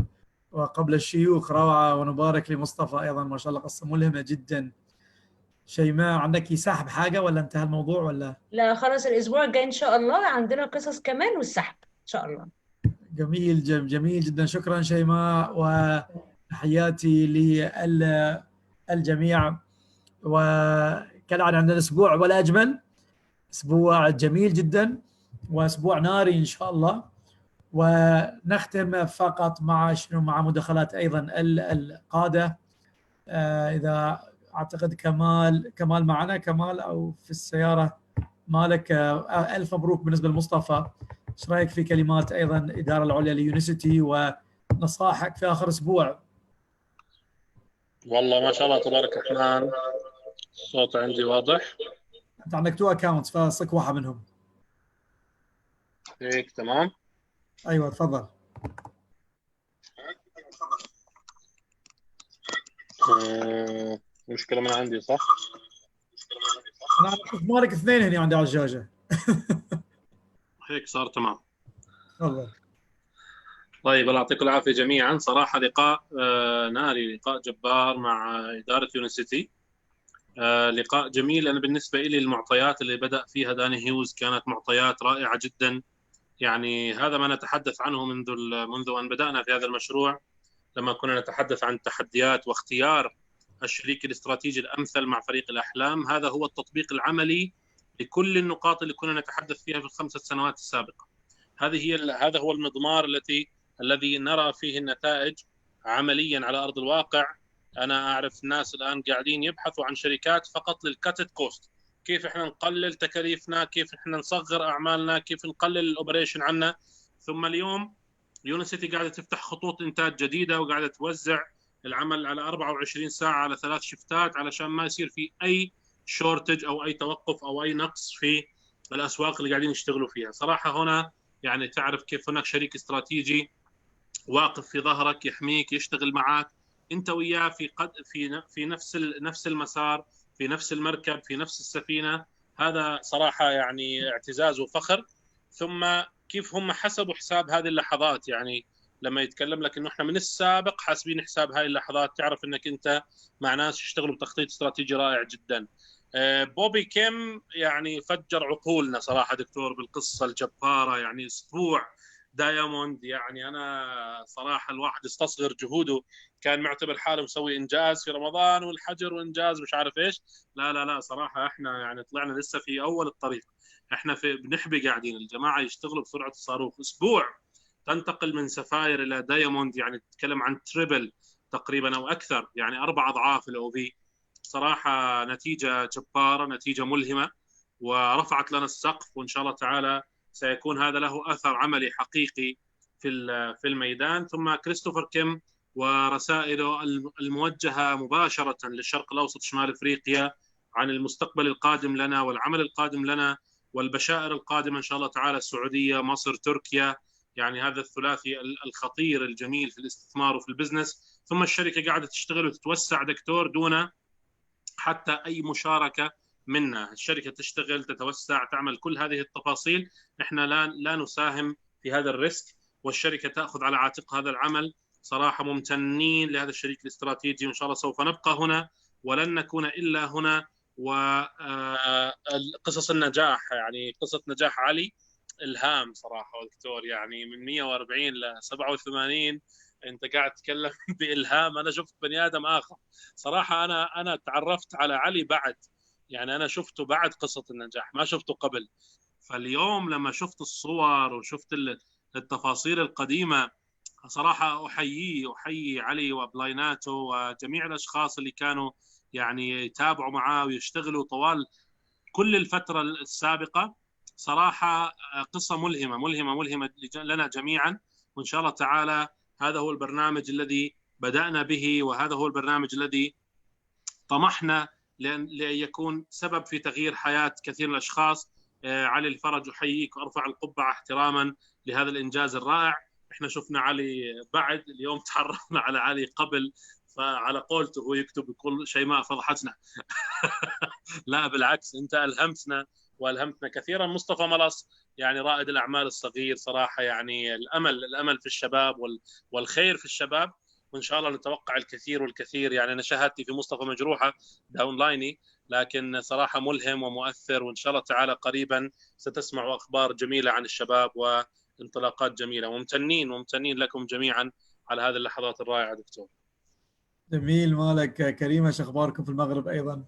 وقبل الشيوخ، روعة. ونبارك لمصطفى أيضا ما شاء الله، قصة ملهمة جدا. شيماء عندك يسحب حاجة ولا انتهى الموضوع ولا؟ لا خلاص، الأسبوع الجاي إن شاء الله عندنا قصص كمان والسحب إن شاء الله. جميل جميل جدا. شكرا شيماء، وتحياتي للجميع. وكالعادة عندنا أسبوع ولا أجمل، أسبوع جميل جدا وأسبوع ناري إن شاء الله. ونختم فقط مع مع مداخلات أيضا القادة. إذا أعتقد كمال معنا، كمال أو في السيارة مالك. ألف مبروك بالنسبة لمصطفى. ايش رايك في كلمات ايضا الإدارة العليا ليونيسيتي ونصائحك في آخر أسبوع؟ والله ما شاء الله تبارك الرحمن، الصوت عندي واضح. أنت عندك 2 أكاونتس فصك واحد منهم. هيك تمام. أيوة تفضل. مشكلة من عندي صح؟ أنا مالك 2 هنا عندي على الشاشة. هيك صار تمام. تفضل. طيب الله يعطيكم العافية جميعا. صراحة لقاء ناري، لقاء جبار مع إدارة يونيسيتي. لقاء جميل. أنا بالنسبة لي المعطيات اللي بدأ فيها داني هيوز كانت معطيات رائعة جدا. يعني هذا ما نتحدث عنه منذ أن بدأنا في هذا المشروع، لما كنا نتحدث عن التحديات واختيار الشريك الاستراتيجي الأمثل مع فريق الأحلام. هذا هو التطبيق العملي لكل النقاط اللي كنا نتحدث فيها في ال5 سنوات السابقة. هذا هو المضمار الذي نرى فيه النتائج عمليا على أرض الواقع. أنا أعرف ناس الآن قاعدين يبحثوا عن شركات فقط للكاتت كوست، كيف إحنا نقلل تكاليفنا، كيف إحنا نصغر أعمالنا، كيف نقلل الأوبريشن عنا. ثم اليوم ليونيسيتي قاعدة تفتح خطوط إنتاج جديدة وقاعدة توزع العمل على 24 ساعة على 3 شفتات، علشان ما يصير في أي شورتج أو أي توقف أو أي نقص في الأسواق اللي قاعدين يشتغلوا فيها. صراحة هنا يعني تعرف كيف هناك شريك استراتيجي واقف في ظهرك يحميك، يشتغل معك انت وياه في نفس المسار، في نفس المركب، في نفس السفينه. هذا صراحه يعني اعتزاز وفخر. ثم كيف هم حسبوا حساب هذه اللحظات، يعني لما يتكلم لك انه احنا من السابق حاسبين حساب هاي اللحظات، تعرف انك انت مع ناس يشتغلوا بتخطيط استراتيجي رائع جدا. بوبي كيم يعني فجر عقولنا صراحه دكتور بالقصه الجباره، يعني اسبوع دايموند. يعني انا صراحه الواحد استصغر جهوده، كان معتبر حاله مسوي انجاز في رمضان والحجر وانجاز مش عارف ايش. لا لا لا، صراحه احنا يعني طلعنا لسه في اول الطريق. احنا بنحبي قاعدين الجماعه يشتغلوا بسرعه الصاروخ. اسبوع تنتقل من سفاير الى دايموند، يعني تتكلم عن تريبل تقريبا او اكثر، يعني 4 اضعاف الاو في. صراحه نتيجه جباره، نتيجه ملهمه، ورفعت لنا السقف. وان شاء الله تعالى سيكون هذا له اثر عملي حقيقي في الميدان. ثم كريستوفر كيم ورسائله الموجهه مباشره للشرق الاوسط شمال افريقيا عن المستقبل القادم لنا والعمل القادم لنا والبشائر القادمه ان شاء الله تعالى، السعوديه، مصر، تركيا. يعني هذا الثلاثي الخطير الجميل في الاستثمار وفي البزنس. ثم الشركه قاعده تشتغل وتتوسع دكتور دون حتى اي مشاركه منا. الشركه تشتغل، تتوسع، تعمل كل هذه التفاصيل. احنا لا نساهم في هذا الريسك، والشركه تاخذ على عاتقها هذا العمل. صراحه ممتنين لهذا الشريك الاستراتيجي، وان شاء الله سوف نبقى هنا ولن نكون الا هنا. وقصص النجاح، يعني قصه نجاح علي الهام صراحه دكتور، يعني من 140 ل 87 انت قاعد تتكلم بالهام. انا شفت بني ادم اخر صراحه. انا تعرفت على علي بعد، يعني انا شفته بعد قصه النجاح، ما شفته قبل. فاليوم لما شفت الصور وشفت التفاصيل القديمه، صراحه احيي علي وبلايناته وجميع الاشخاص اللي كانوا يعني يتابعوا معاه ويشتغلوا طوال كل الفتره السابقه. صراحه قصه ملهمه لنا جميعا. وان شاء الله تعالى هذا هو البرنامج الذي بدأنا به، وهذا هو البرنامج الذي طمحنا لأن يكون سبب في تغيير حياة كثير من الأشخاص. علي الفرج أحييك وأرفع القبعة احتراما لهذا الإنجاز الرائع. احنا شفنا علي بعد، اليوم تعرفنا على علي قبل، فعلى قولته هو يكتب كل شيء ما فضحتنا. لا بالعكس، انت ألهمتنا والهمتنا كثيرا. مصطفى ملص يعني رائد الاعمال الصغير صراحه، يعني الامل في الشباب والخير في الشباب، وان شاء الله نتوقع الكثير والكثير. يعني انا شهادتي في مصطفى مجروحه داونلايني، لكن صراحه ملهم ومؤثر. وان شاء الله تعالى قريبا ستسمعوا اخبار جميله عن الشباب وانطلاقات جميله. ممتنين لكم جميعا على هذه اللحظات الرائعه دكتور. جميل مالك. كريمه، شو اخباركم في المغرب ايضا؟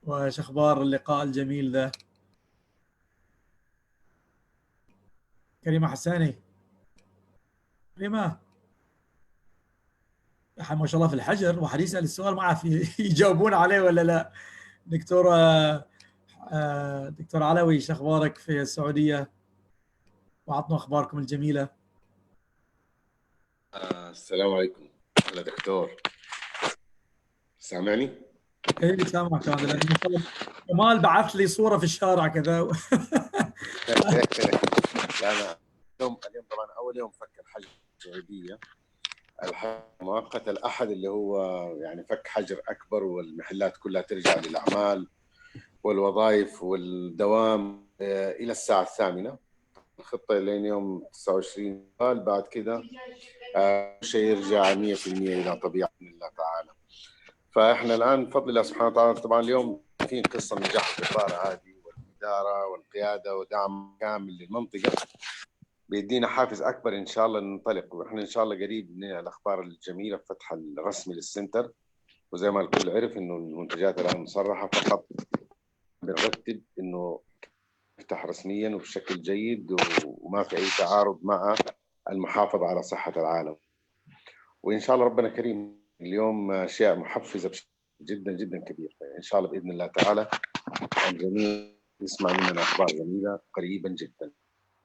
وش اخبار اللقاء الجميل ذا؟ كريمه حساني، كريمه ما شاء الله في الحجر، واحد يسال السؤال ما عارف يجاوبون عليه ولا لا. دكتور علوي، شو اخبارك في السعوديه؟ وعطنا اخباركم الجميله. السلام عليكم. هلا دكتور، سامعني؟ اي سامعك. هذا كمال بعث لي صوره في الشارع كذا. لا انا اليوم طبعا اول يوم فك الحجر السعوديه، مؤقت الاحد اللي هو يعني فك حجر اكبر، والمحلات كلها ترجع للاعمال والوظائف والدوام الى الساعه 8. الخطه لين يوم 29 بعد كذا شيء يرجع 100% الى طبيعه باذن الله تعالى. فاحنا الان بفضل الله سبحانه وتعالى طبعا اليوم في قصه نجاح الإدارة هذه والإدارة والقيادة ودعم كامل للمنطقة بيدينا حافز أكبر إن شاء الله ننطلق. وإحنا إن شاء الله قريب من الأخبار الجميلة بفتح الرسمي للسنتر، وزي ما الكل عرف إنه المنتجات الآن مصرحة، فقط بنرتب إنه نفتح رسميا وبشكل جيد وما في أي تعارض مع المحافظة على صحة العالم. وإن شاء الله ربنا كريم اليوم أشياء محفزة جدا جدا كبير. إن شاء الله بإذن الله تعالى الجميع يسمع مننا أخبار جميلة قريبا جدا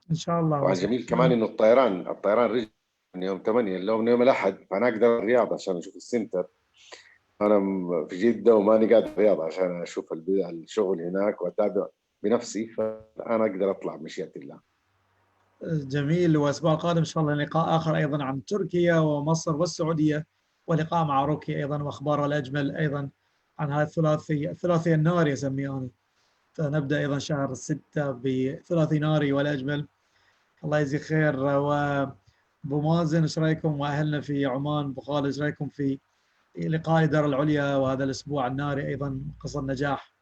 ان شاء الله. والجميل كمان إنه الطيران رجع من يوم 8 اليوم من يوم الأحد، فأنا أقدر الرياض عشان أشوف السنتر. أنا في جدة وماني قاعد الرياض عشان أشوف الشغل هناك وأتابع بنفسي، فأنا أقدر أطلع بمشيئة الله. جميل. والأسبوع القادم إن شاء الله لقاء آخر أيضا عن تركيا ومصر والسعودية، ولقاء مع روكي أيضا وأخباره الأجمل أيضا عن هذا الثلاثي الناري يسميه أنا. فنبدأ أيضا شهر 6 بثلاثي ناري والأجمل. الله يجزيك خير. وأبو مازن إيش رأيكم، وأهلنا في عمان أبو خالد إيش رأيكم في لقاء الإدارة العليا وهذا الأسبوع الناري أيضا قصة نجاح؟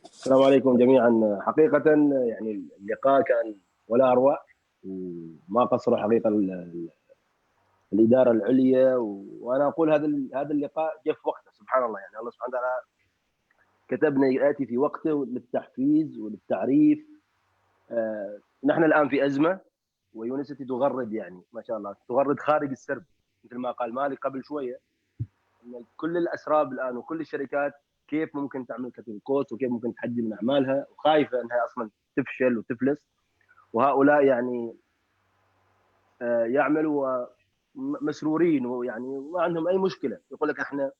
السلام عليكم جميعا. حقيقة يعني اللقاء كان ولا أروع، وما قصروا حقيقة الإدارة العليا. وأنا أقول هذا اللقاء جاء في وقته سبحان الله. يعني الله سبحانه وتعالى كتبنا يأتي في وقته للتحفيز وللتعريف. نحن الآن في أزمة، ويونيسيتي تغرد يعني ما شاء الله تغرد خارج السرب، مثل ما قال مالك قبل شوية إن كل الأسراب الآن وكل الشركات كيف ممكن تعمل كتب كوست وكيف ممكن تحجم من أعمالها، وخايفة أنها أصلا تفشل وتفلس. وهؤلاء يعني يعملوا مسرورين ويعني ما عندهم أي مشكلة. يقول لك إحنا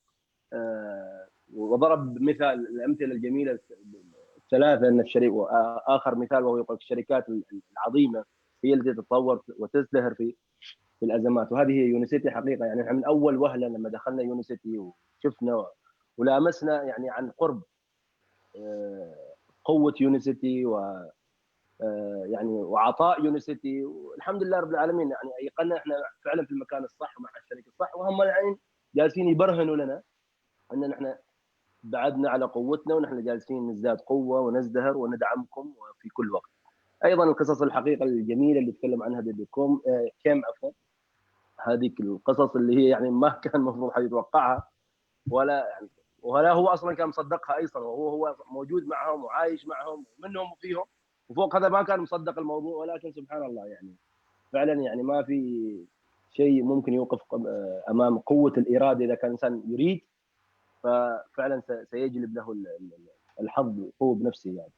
وضرب مثال الأمثلة الجميلة الثلاثة أن آخر مثال وهو يقول الشركات العظيمة هي التي تتطور وتزدهر في الأزمات. وهذه هي يونيسيتي حقيقة. يعني إحنا من أول وهلة لما دخلنا يونيسيتي وشفنا ولامسنا يعني عن قرب قوة يونيسيتي و يعني وعطاء يونيسيتي، والحمد لله رب العالمين. يعني أيقنا إحنا فعلا في المكان الصح مع الشركة الصح، وهم يعني جالسين يبرهنوا لنا أن نحن بعدنا على قوتنا ونحن جالسين نزداد قوة ونزدهر وندعمكم وفي كل وقت. أيضا القصص الحقيقة الجميلة اللي تكلم عنها بكم كم عفوا، هذه القصص اللي هي يعني ما كان المفروض حد يتوقعها ولا هو اصلا كان مصدقها ايضا، وهو موجود معهم وعايش معهم ومنهم وفيهم، وفوق هذا ما كان مصدق الموضوع. ولكن سبحان الله يعني فعلا يعني ما في شيء ممكن يوقف امام قوه الاراده. اذا كان الانسان يريد ففعلا سيجلب له الحظ هو بنفسه يعني.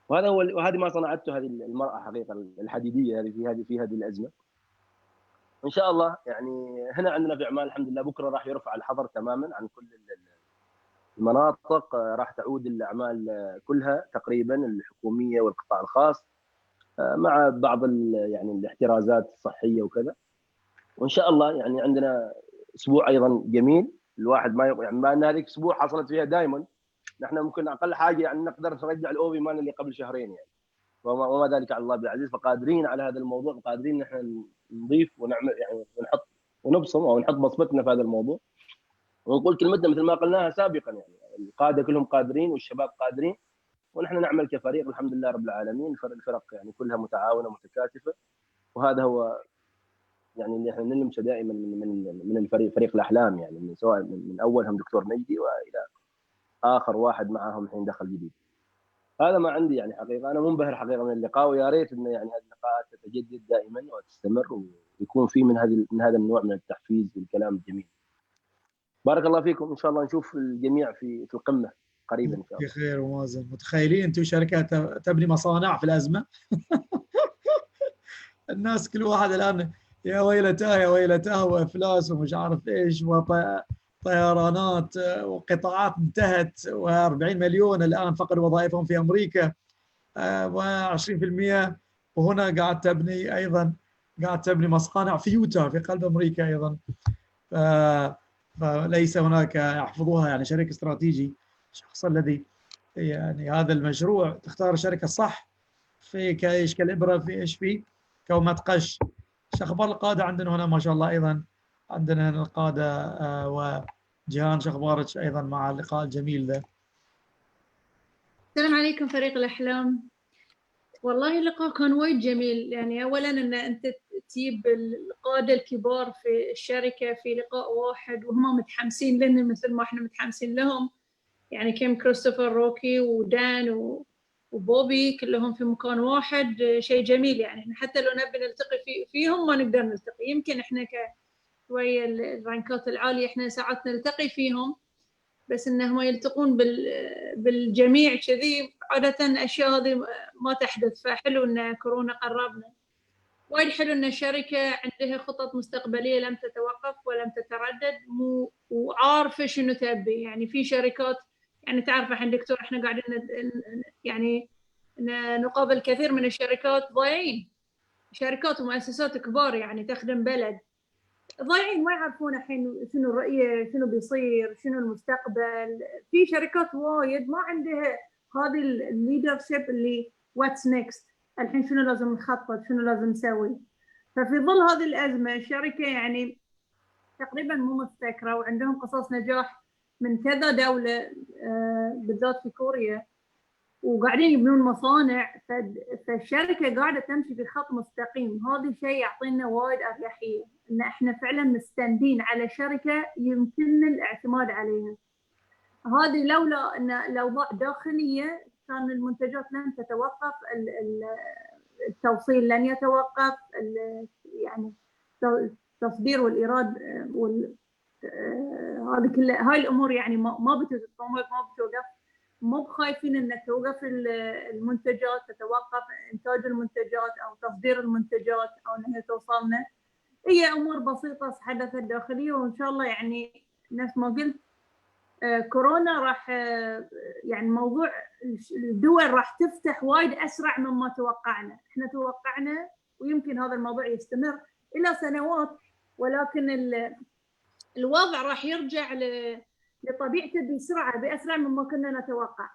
وهذا هو وهذه ما صنعته هذه المراه حقيقه الحديديه هذه في هذه الازمه. ان شاء الله يعني هنا عندنا في عمان الحمد لله بكره راح يرفع الحظر تماما عن كل المناطق، راح تعود الاعمال كلها تقريبا الحكوميه والقطاع الخاص مع بعض يعني الاحترازات الصحيه وكذا. وان شاء الله يعني عندنا اسبوع ايضا جميل. الواحد ما يعني ما ان هذيك اسبوع حصلت فيها دائما، نحن ممكن اقل حاجه يعني نقدر نرجع الاوفي مان اللي قبل شهرين يعني، وما ذلك على الله بالعزيز. فقادرين على هذا الموضوع، قادرين نحن نضيف ونعمل يعني ونحط ونبصم او نحط بصمتنا في هذا الموضوع ونقول كلمتنا مثل ما قلناها سابقا. يعني القاده كلهم قادرين والشباب قادرين، ونحن نعمل كفريق الحمد لله رب العالمين. الفرق يعني كلها متعاونه متكاتفه، وهذا هو يعني اللي احنا نلمسه دائما من الفريق، فريق الاحلام يعني، من سواء من اولهم دكتور مجدي والى اخر واحد معهم الحين دخل جديد. هذا ما عندي يعني حقيقه. انا منبهر حقيقه من اللقاء، ويا ريت ان يعني هذه اللقاءات تتجدد دائما وتستمر ويكون في من هذا النوع من التحفيز والكلام الجميل. بارك الله فيكم. ان شاء الله نشوف الجميع في القمه قريبا ان شاء الله. بخير ومازن. متخيلين انتم شركات تبني مصانع في الازمه؟ الناس كل واحد الان يا ويلتاه يا ويلتاه، وافلاس ومش عارف ايش، وطيرانات وقطاعات انتهت، و40 مليون الان فقدوا وظائفهم في امريكا، و20%. وهنا قاعد تبني مصانع في يوتا في قلب امريكا ايضا. فليس هناك يحفظوها يعني شريك استراتيجي. الشخص الذي يعني هذا المشروع تختار الشركه الصح في كايش كالابره في ايش في كومة قش. شو أخبار القادة عندنا هنا؟ ما شاء الله أيضا عندنا هنا القادة وجيهان، شو أخبارك أيضا مع اللقاء الجميل ذا؟ السلام عليكم فريق الأحلام. والله اللقاء كان وايد جميل. يعني أولاً أن أنت تجيب القادة الكبار في الشركة في لقاء واحد وهم متحمسين لنا مثل ما احنا متحمسين لهم. يعني كيم كريستوفر روكي ودان وبوبي كلهم في مكان واحد، شيء جميل. يعني حتى لو نبي نلتقي فيهم ما نقدر نلتقي. يمكن احنا كشوية الرانكات العالية احنا ساعات نلتقي فيهم، بس انهم يلتقون بالجميع كذي عادة الاشياء هذه ما تحدث. فحلو ان كورونا قربنا. وايد حلو ان الشركة عندها خطط مستقبلية لم تتوقف ولم تتردد وعارفة شنو تبي. يعني في شركات، يعني تعرف الحين دكتور احنا قاعدين يعني نقابل كثير من الشركات ضايعين، شركات ومؤسسات كبار يعني تخدم بلد، ضايعين ما يعرفون الحين شنو الرؤية، شنو بيصير، شنو المستقبل. في شركات وايد ما عندها هذه الليدرشيب اللي واتس نيكست، الحين شنو لازم نخطط، شنو لازم نسوي. ففي ظل هذه الأزمة الشركة يعني تقريبا مو مستكرة وعندهم قصص نجاح من كذا دولة بالذات في كوريا، وقاعدين يبنون مصانع. فالشركة قاعدة تمشي في خط مستقيم. هذا الشيء يعطينا وايد أريحية إن إحنا فعلا مستندين على شركة يمكننا الاعتماد عليها. هذه لولا إن الأوضاع داخلية كان المنتجات لن تتوقف، التوصيل لن يتوقف، يعني التصدير والإيراد هذه كلها هاي الأمور يعني ما بتوقف. مو بخايفين انك توقف المنتجات، تتوقف انتاج المنتجات او تصدير المنتجات او انها توصلنا. هي امور بسيطه حدثت داخليه، وان شاء الله يعني نفس ما قلت كورونا راح يعني موضوع الدول راح تفتح وايد اسرع مما توقعنا. احنا توقعنا ويمكن هذا الموضوع يستمر الى سنوات، ولكن الوضع راح يرجع لطبيعته بسرعة بأسرع مما كنا نتوقع.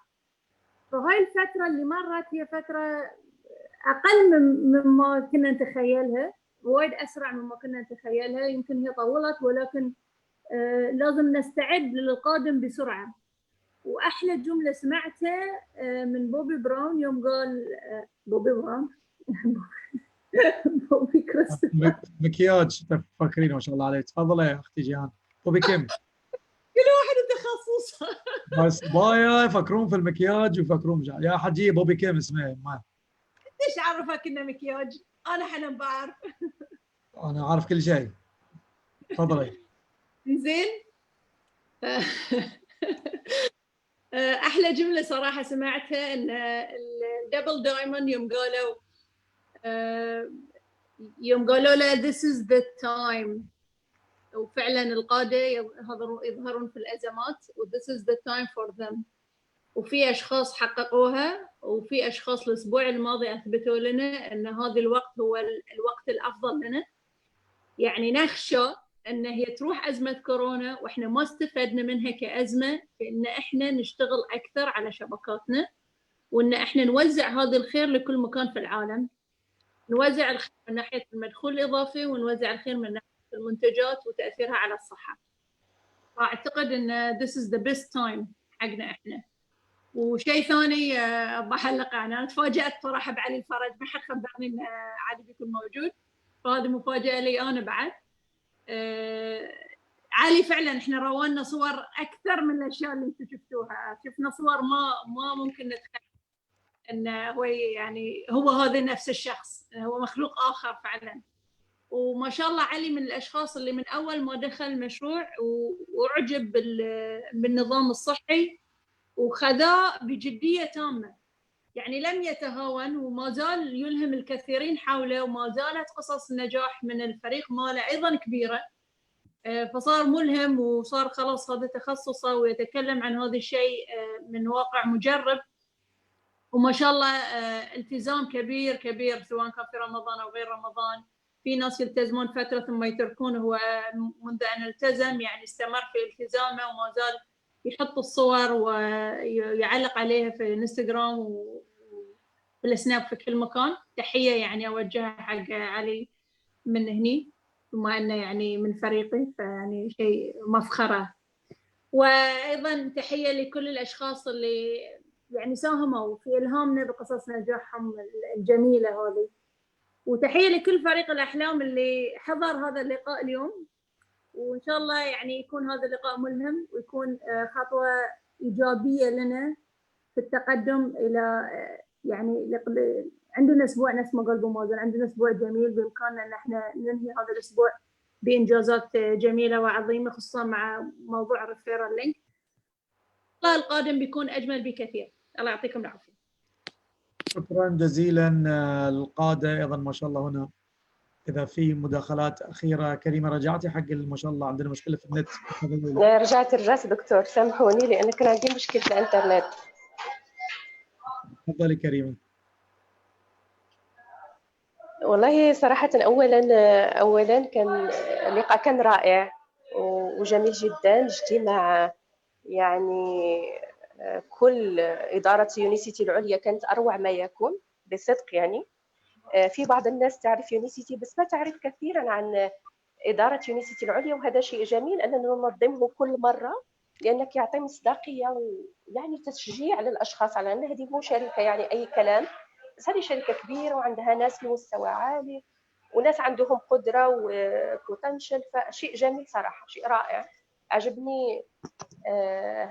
فهاي الفترة اللي مرت هي فترة أقل مما كنا نتخيلها، وايد أسرع مما كنا نتخيلها. يمكن هي طولت، ولكن لازم نستعد للقادم بسرعة. وأحلى جملة سمعتها من بوبي براون يوم قال بوبي براون بوبي كريستوفر مكياج تفكرين ما شاء الله عليك. تفضلي يا أختي جيهان. بوبي كيم كل واحد تخصصه بس بايا يفكرون في المكياج ويفكرون يا حجي بوبي كيم اسمه. ما ليش عرفك انه مكياج؟ انا حنا بعرف. انا عارف كل شيء. تفضلي. زين. احلى جمله صراحه سمعتها ان الدبل دايموند يوم قالوا له this is the time، وفعلا القاده يظهرون في الازمات و this is the time for them. وفي اشخاص حققوها، وفي اشخاص الاسبوع الماضي اثبتوا لنا ان هذا الوقت هو الوقت الافضل لنا. يعني نخشى ان هي تروح ازمه كورونا واحنا ما استفدنا منها كازمه، في ان احنا نشتغل اكثر على شبكاتنا، وان احنا نوزع هذا الخير لكل مكان في العالم. نوزع الخير من ناحيه المدخول الاضافي، ونوزع الخير من ناحيه المنتجات وتاثيرها على الصحه. فاعتقد ان this is the best time حقنا احنا. وشيء ثاني بحلق، انا تفاجات صراحه بعلي الفرج، ما حد خبرني ان علي بيكون موجود، فهذه مفاجاه لي انا بعد. علي فعلا احنا رونا صور اكثر من الاشياء اللي انتم شفتوها. شفنا صور ما ممكن نتخيل انه هو يعني هو هذا نفس الشخص، هو مخلوق اخر فعلا. وما شاء الله علي من الاشخاص اللي من اول ما دخل المشروع واعجب بالنظام الصحي وخذاه بجديه تامه. يعني لم يتهاون، وما زال يلهم الكثيرين حوله، وما زالت قصص النجاح من الفريق ماله ايضا كبيره. فصار ملهم، وصار خلاص هذا تخصصه ويتكلم عن هذا الشيء من واقع مجرب. وما شاء الله التزام كبير كبير، سواء كان في رمضان او غير رمضان. في ناس يلتزمون فتره ثم يتركون، هو منذ ان التزم يعني استمر في التزامه، وما زال يحط الصور ويعلق عليها في انستغرام وفي السناب في كل مكان. تحيه يعني اوجهها حق علي. من هني، بما أنه يعني من فريقي، فيعني شيء مفخرة. وأيضا تحية لكل الأشخاص اللي يعني ساهموا في إلهامنا بقصص نجاحهم الجميلة هذه، وتحية لكل فريق الأحلام اللي حضر هذا اللقاء اليوم. وإن شاء الله يعني يكون هذا اللقاء ملهم، ويكون خطوة إيجابية لنا في التقدم إلى يعني عندنا أسبوع نفس ما قال أبو مازن، عندنا أسبوع جميل بإمكاننا أن احنا ننهي هذا الأسبوع بإنجازات جميلة وعظيمة، خصوصا مع موضوع الريفيرال لينك. اللقاء القادم بيكون أجمل بكثير. الله يعطيكم العافية. شكرا جزيلا. القادة أيضا ما شاء الله هنا. إذا في مداخلات أخيرة. كريمة رجعتي حق ما شاء الله عندنا مشكلة في النت. رجعت دكتور، سامحوني لأن كان عندي مشكلة في الإنترنت. تفضلي كريمة. والله صراحة أولا كان اللقاء كان رائع وجميل جدا. اجتماع يعني كل إدارة يونيسيتي العليا كانت أروع ما يكون بصدق. يعني في بعض الناس تعرف يونيسيتي بس ما تعرف كثيرا عن إدارة يونيسيتي العليا، وهذا شيء جميل أننا ننظمه كل مرة، لأنك يعطي مصداقية ويعني تشجيع للأشخاص على أن هذه مو شركة يعني أي كلام، بس هذه شركة كبيرة وعندها ناس في مستوى عالي وناس عندهم قدرة وبوتنشل، فشيء جميل صراحة، شيء رائع. عجبني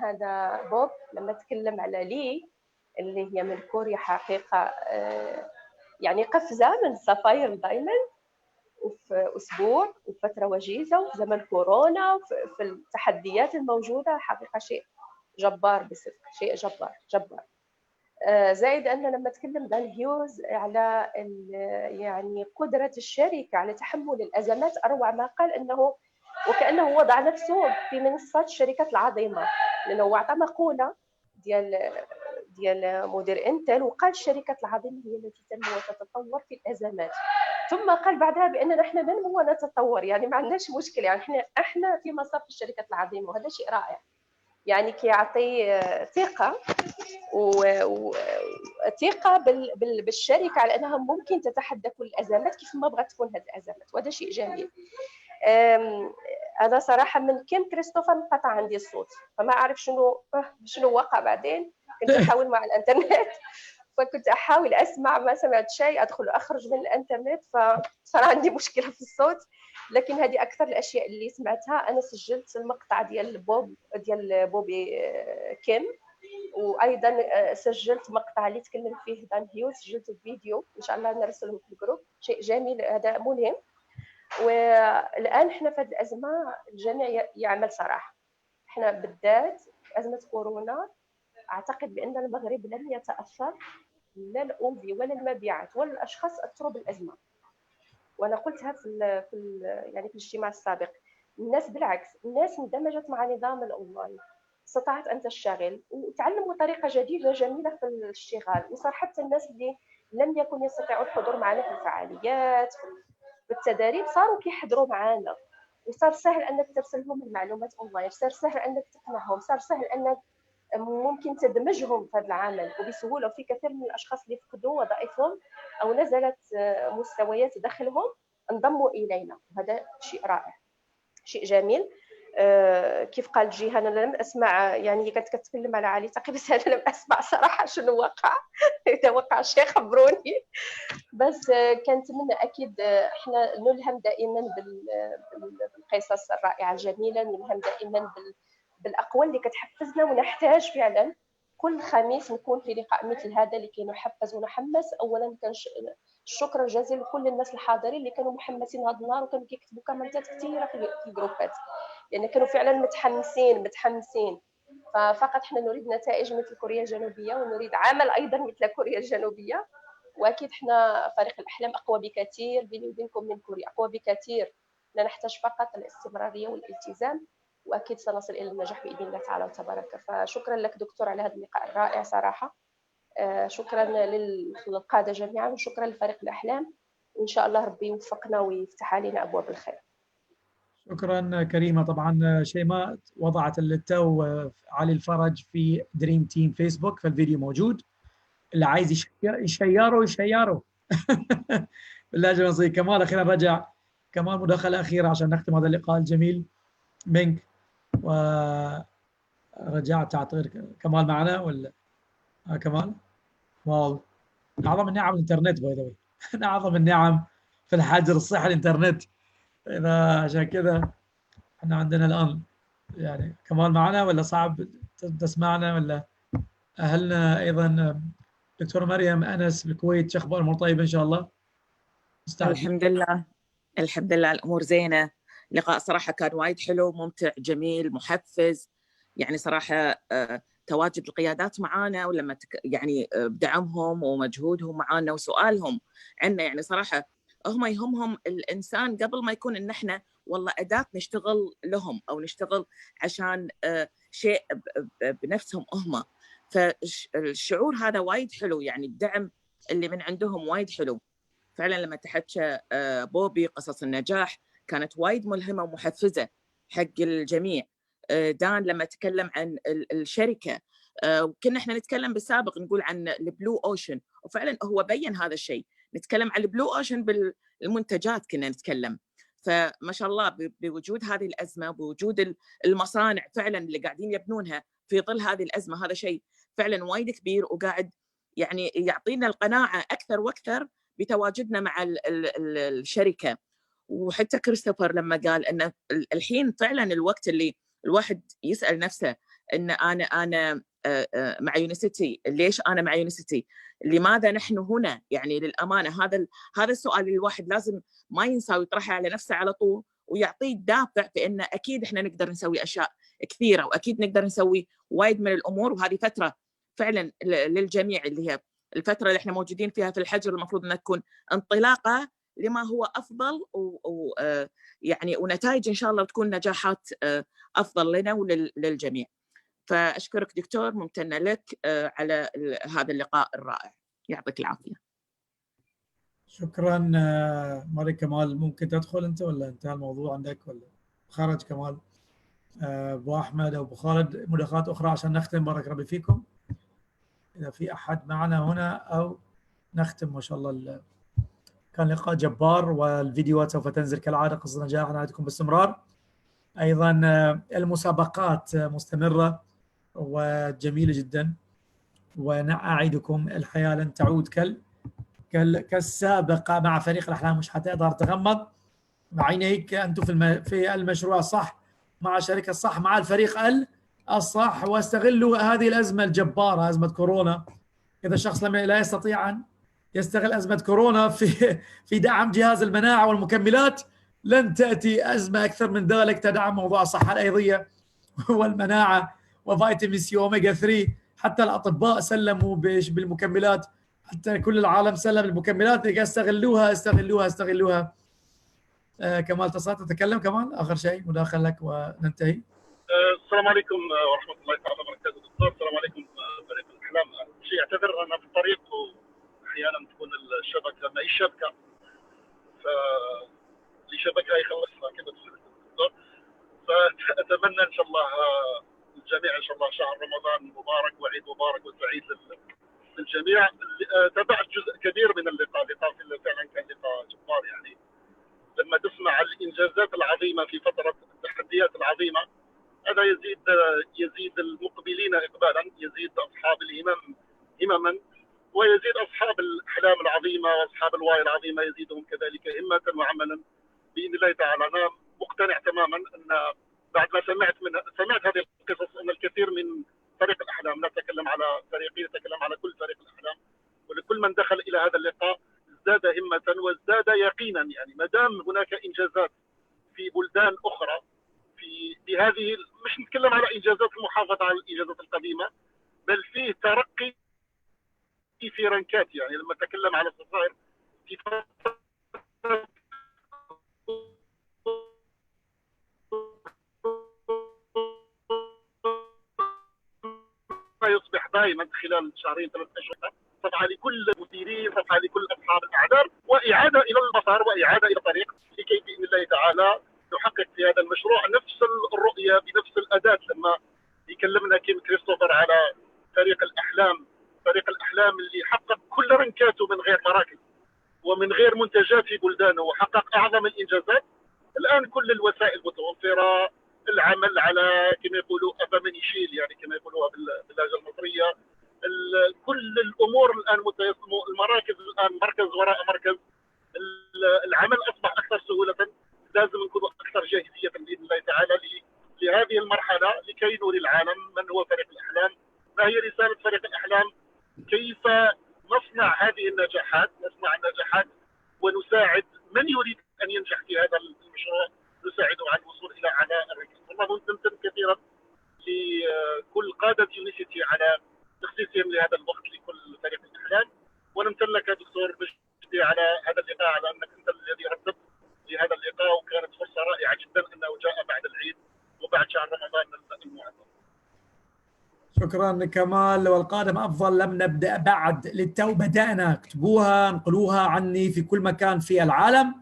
هذا بوب لما تكلم على لي اللي هي من كوريا، حقيقة يعني قفزة من صفاير دايموند وفي أسبوع وفترة وجيزة وفي زمن كورونا في التحديات الموجودة، حقيقة شيء جبار بصدق، شيء جبار. زائد أن لما تكلم دان هيوز على يعني قدرة الشركة على تحمل الأزمات، أروع ما قال أنه وكأنه وضع نفسه في منصة الشركات العظيمة، لأنه هو أعطى مقولة ديال مدير انتل، وقال الشركات العظيمة هي التي تنمو وتتطور في الأزمات، ثم قال بعدها بأننا نحن ننمو ونتطور، يعني ما عندناش مشكل، يعني احنا في مصاف الشركات العظيمة، وهذا شيء رائع. يعني كيعطي ثقة وثقة بالشركة على أنها ممكن تتحدى كل الأزمات كيف ما بغت تكون هذه الأزمات، وهذا شيء جميل. أنا صراحة من كيم كريستوفر انقطع عندي الصوت، فما أعرف شنو وقع بعدين. كنت أحاول مع الإنترنت، فكنت أحاول أسمع، ما سمعت شيء، أدخل وأخرج من الإنترنت، فصار عندي مشكلة في الصوت. لكن هذه أكثر الأشياء اللي سمعتها. أنا سجلت المقطع ديال بوبي كيم، وأيضا سجلت مقطع اللي تكلم فيه دان هيوز، سجلت الفيديو، إن شاء الله نرسله في الجروب. شيء جميل، هذا مهم. والآن إحنا في هذه الأزمة الجميع يعمل صراحة. إحنا بالذات أزمة كورونا أعتقد بأن المغرب لن يتأثر، لا الأوفي ولا المبيعات ولا الأشخاص أثروا بالأزمة. وأنا قلتها يعني في الاجتماع السابق، الناس بالعكس، الناس اندمجت مع نظام الأونلاين، استطاعت أن تشتغل وتعلموا طريقة جديدة جميلة في الاشتغال. وصار حتى الناس اللي لم يكن يستطيعوا الحضور معنا في الفعاليات في التدريب صاروا كيحضروا معنا، وصار سهل أنك ترسل لهم المعلومات أونلاين، صار سهل أنك تقنعهم، صار سهل أنك ممكن تدمجهم في هذا العمل وبسهوله. وفي كثير من الاشخاص اللي فقدوا وظائفهم او نزلت مستويات دخلهم انضموا الينا، وهذا شيء رائع، شيء جميل. كيف قال جيهان، انا لم اسمع، يعني كانت كتكلم على علي تقي، بس انا لم اسمع صراحه شنو وقع. اذا وقع شيء خبروني. بس كنتمنى اكيد احنا نلهم دائما بالقصص الرائعه الجميله، نلهم دائما بالاقوال اللي كتحفزنا، ونحتاج فعلا كل خميس نكون في لقاء مثل هذا لكي نحفز ونحمس. اولا كان الشكر الجزيل لكل الناس الحاضرين اللي كانوا محمسين هذا النهار، وكانوا كيكتبوا كومنتات كثيره في الجروبات، لان كانوا فعلا متحمسين. ففقط احنا نريد نتائج مثل كوريا الجنوبيه، ونريد عمل ايضا مثل كوريا الجنوبيه. واكيد احنا فريق الاحلام اقوى بكثير بيني وبينكم من كوريا، اقوى بكثير. لا نحتاج فقط الاستمراريه والالتزام، واكيد سنصل الى النجاح باذن الله تعالى وتبارك. فشكرا لك دكتور على هذا اللقاء الرائع صراحه. شكرا للقاده جميعا، وشكرا لفريق الاحلام، وان شاء الله ربي يوفقنا ويفتح علينا ابواب الخير. شكرا كريمه. طبعا شيماء وضعت للتو علي الفرج في دريم تيم فيسبوك، فالفيديو موجود، اللي عايز يشيره بالله جل وعلا. كمال اخيرا رجع. كمال مداخلة أخيرة عشان نختم هذا اللقاء الجميل منك. ورجعت تعتقد كمال معنا ولا كمال؟ واو، أعظم النعم الإنترنت باي ذا واي. أعظم النعم في الحجر الصحي الإنترنت. إذا عشان كذا احنا عندنا الآن يعني كمال معنا ولا صعب تسمعنا ولا؟ أهلنا أيضا دكتورة مريم أنس بالكويت، شو أخبار؟ الأمور طيبة إن شاء الله؟ الحمد لله، الحمد لله الأمور زينة. لقاء صراحة كان وايد حلو، ممتع، جميل، محفز. يعني صراحة تواجد القيادات معانا ولما يعني بدعمهم ومجهودهم معانا وسؤالهم عنا، يعني صراحة هم يهمهم الإنسان قبل ما يكون إن إحنا والله أداة نشتغل لهم أو نشتغل عشان شيء بنفسهم هم. فالشعور هذا وايد حلو، يعني الدعم اللي من عندهم وايد حلو فعلا. لما تحكى بوبي قصص النجاح كانت وايد ملهمة ومحفزة حق الجميع. دان لما تكلم عن الشركة، وكنا احنا نتكلم بالسابق نقول عن البلو اوشن، وفعلا هو بين هذا الشيء. نتكلم عن البلو اوشن بالمنتجات، كنا نتكلم. فما شاء الله بوجود هذه الأزمة، بوجود المصانع فعلا اللي قاعدين يبنونها في ظل هذه الأزمة، هذا شيء فعلا وايد كبير وقاعد يعني يعطينا القناعة أكثر وأكثر بتواجدنا مع الشركة. وحتى كريستوفر لما قال أن الحين فعلا الوقت اللي الواحد يسأل نفسه أن أنا مع يونيسيتي، ليش أنا مع يونيسيتي؟ لماذا نحن هنا؟ يعني للأمانة هذا السؤال اللي الواحد لازم ما ينسى ويطرحه على نفسه على طول، ويعطيه دافع في أن أكيد إحنا نقدر نسوي أشياء كثيرة، وأكيد نقدر نسوي وايد من الأمور. وهذه فترة فعلا للجميع، اللي هي الفترة اللي احنا موجودين فيها في الحجر، المفروض انها تكون انطلاقة لما هو افضل، يعني ونتائج ان شاء الله تكون نجاحات افضل لنا وللجميع. فاشكرك دكتور، ممتنة لك على هذا اللقاء الرائع، يعطيك العافية. شكرا ماري. كمال ممكن تدخل انت ولا انتهى الموضوع عندك ولا خرج كمال؟ ابو احمد او ابو خالد، مداخلات اخرى عشان نختم. بارك ربي فيكم. إذا في أحد معنا هنا أو نختم. ما شاء الله كان لقاء جبار، والفيديوهات سوف تنزل كالعادة. قصة نجاح نعدكم باستمرار. أيضا المسابقات مستمرة وجميلة جدا، وأعيدكم الحياة لن تعود كالسابقة مع فريق الأحلام. مش حتقدر تغمض مع عينيك. أنتم في المشروع الصح، مع الشركة الصح، مع الفريق الصح، واستغلوا هذه الأزمة الجبارة، أزمة كورونا. إذا الشخص لا يستطيع أن يستغل أزمة كورونا في دعم جهاز المناعة والمكملات، لن تأتي أزمة أكثر من ذلك تدعم موضوع الصحة الأيضية والمناعة وفيتامين سي وأوميجا 3. حتى الأطباء سلموا بالمكملات، حتى كل العالم سلم المكملات. استغلوها. كمال تصات تتكلم. كمال آخر شيء مداخل لك وننتهي. السلام عليكم ورحمة الله تعالى وبركاته دكتور. السلام عليكم فريق الأحلام. شيء أعتذر أنا في الطريق وأحيانا تكون الشبكة ما هي شبكة، فاللي شبكة يخلصها كذا دكتور. فأتمنى إن شاء الله الجميع إن شاء الله شهر رمضان مبارك وعيد مبارك وسعيد للجميع. تابعت جزء كبير من اللقاء فعلا كان لقاء جبار. يعني لما تسمع الإنجازات العظيمة في فترة التحديات العظيمة، هذا يزيد المقبلين إقبالا، يزيد أصحاب الهمم همما، ويزيد أصحاب الأحلام العظيمة وأصحاب الوعي العظيمة يزيدهم كذلك همة وعملا بإذن الله تعالى. أنا مقتنع تماما أن بعد ما سمعت هذه القصص أن الكثير من فريق الأحلام، لا أتكلم على فريقي، أتكلم على كل فريق الأحلام ولكل من دخل إلى هذا اللقاء، ازداد همة وازداد يقينا. يعني ما دام هناك إنجازات في بلدان أخرى في هذه، مش نتكلم على إنجازات المحافظة على الإنجازات القديمة، بل فيه ترقي في رنكات. يعني لما أتكلم على الصغائر في يصبح دائما خلال شهرين 3 أشهر صفحة لكل المديرين، صفحة لكل أصحاب الأعذار، وإعادة إلى المسار وإعادة إلى الطريق، لكي بإذن الله تعالى نحقق في هذا المشروع نفس الرؤية بنفس الأداة. لما يكلمنا كيم كريستوفر على فريق الأحلام اللي حقق كل رنكاته من غير مراكز، ومن غير منتجات في بلدانه وحقق أعظم الإنجازات. الآن كل الوسائل متوفرة، العمل على كما يقولوا أفمن يشيل، يعني كما يقولوها باللهجة المصرية. كل الأمور الآن المراكز الآن مركز وراء مركز. العمل أصبح أكثر سهولة. لازم نكون أكثر جاهزية بإذن الله تعالى لهذه المرحلة لكي نري العالم من هو فريق الأحلام، ما هي رسالة فريق الأحلام، كيف نصنع هذه النجاحات، نصنع النجاحات ونساعد من يريد أن ينجح في هذا المشروع، نساعده على الوصول إلى أعلى الركب. والله نمتن كثيرا لكل قادة يونيسيتي على تخصيصهم لهذا الوقت لكل فريق الأحلام، ونمتن لك دكتور مجدي على هذا اللقاء، على أنك أنت الذي رتبت لهذا اللقاء، وكانت فرصة رائعة جدا أنه جاء بعد العيد وبعد شهر رمضان المعظم. شكرا كمال. والقادم أفضل، لم نبدأ بعد، للتو بدأنا. اكتبوها، انقلوها عني في كل مكان في العالم.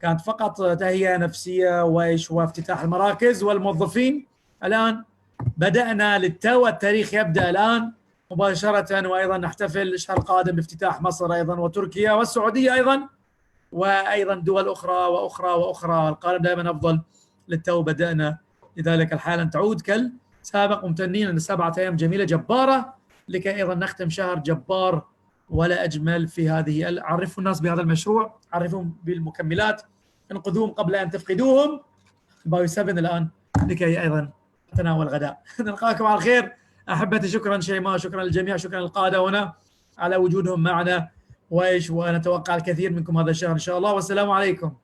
كانت فقط تهيئة نفسية وافتتاح المراكز والموظفين. الآن بدأنا للتو، التاريخ يبدأ الآن مباشرة، وأيضا نحتفل الشهر القادم بافتتاح مصر أيضا وتركيا والسعودية أيضا، وأيضا دول أخرى وأخرى وأخرى. القادم دائما أفضل، للتو بدأنا. لذلك الحالة تعود كالسابق، ممتنين أن 7 أيام جميلة جبارة، لكي أيضا نختم شهر جبار ولا أجمل في هذه. عرفوا الناس بهذا المشروع، عرفوهم بالمكملات، انقذوهم قبل أن تفقدوهم. باوي 7 الآن لكي أيضا نتناول غداء. نلقاكم على خير أحبتي. شكرا شيماء، شكرا للجميع، شكرا للقادة هنا على وجودهم معنا، ونتوقع الكثير منكم هذا الشهر إن شاء الله. والسلام عليكم.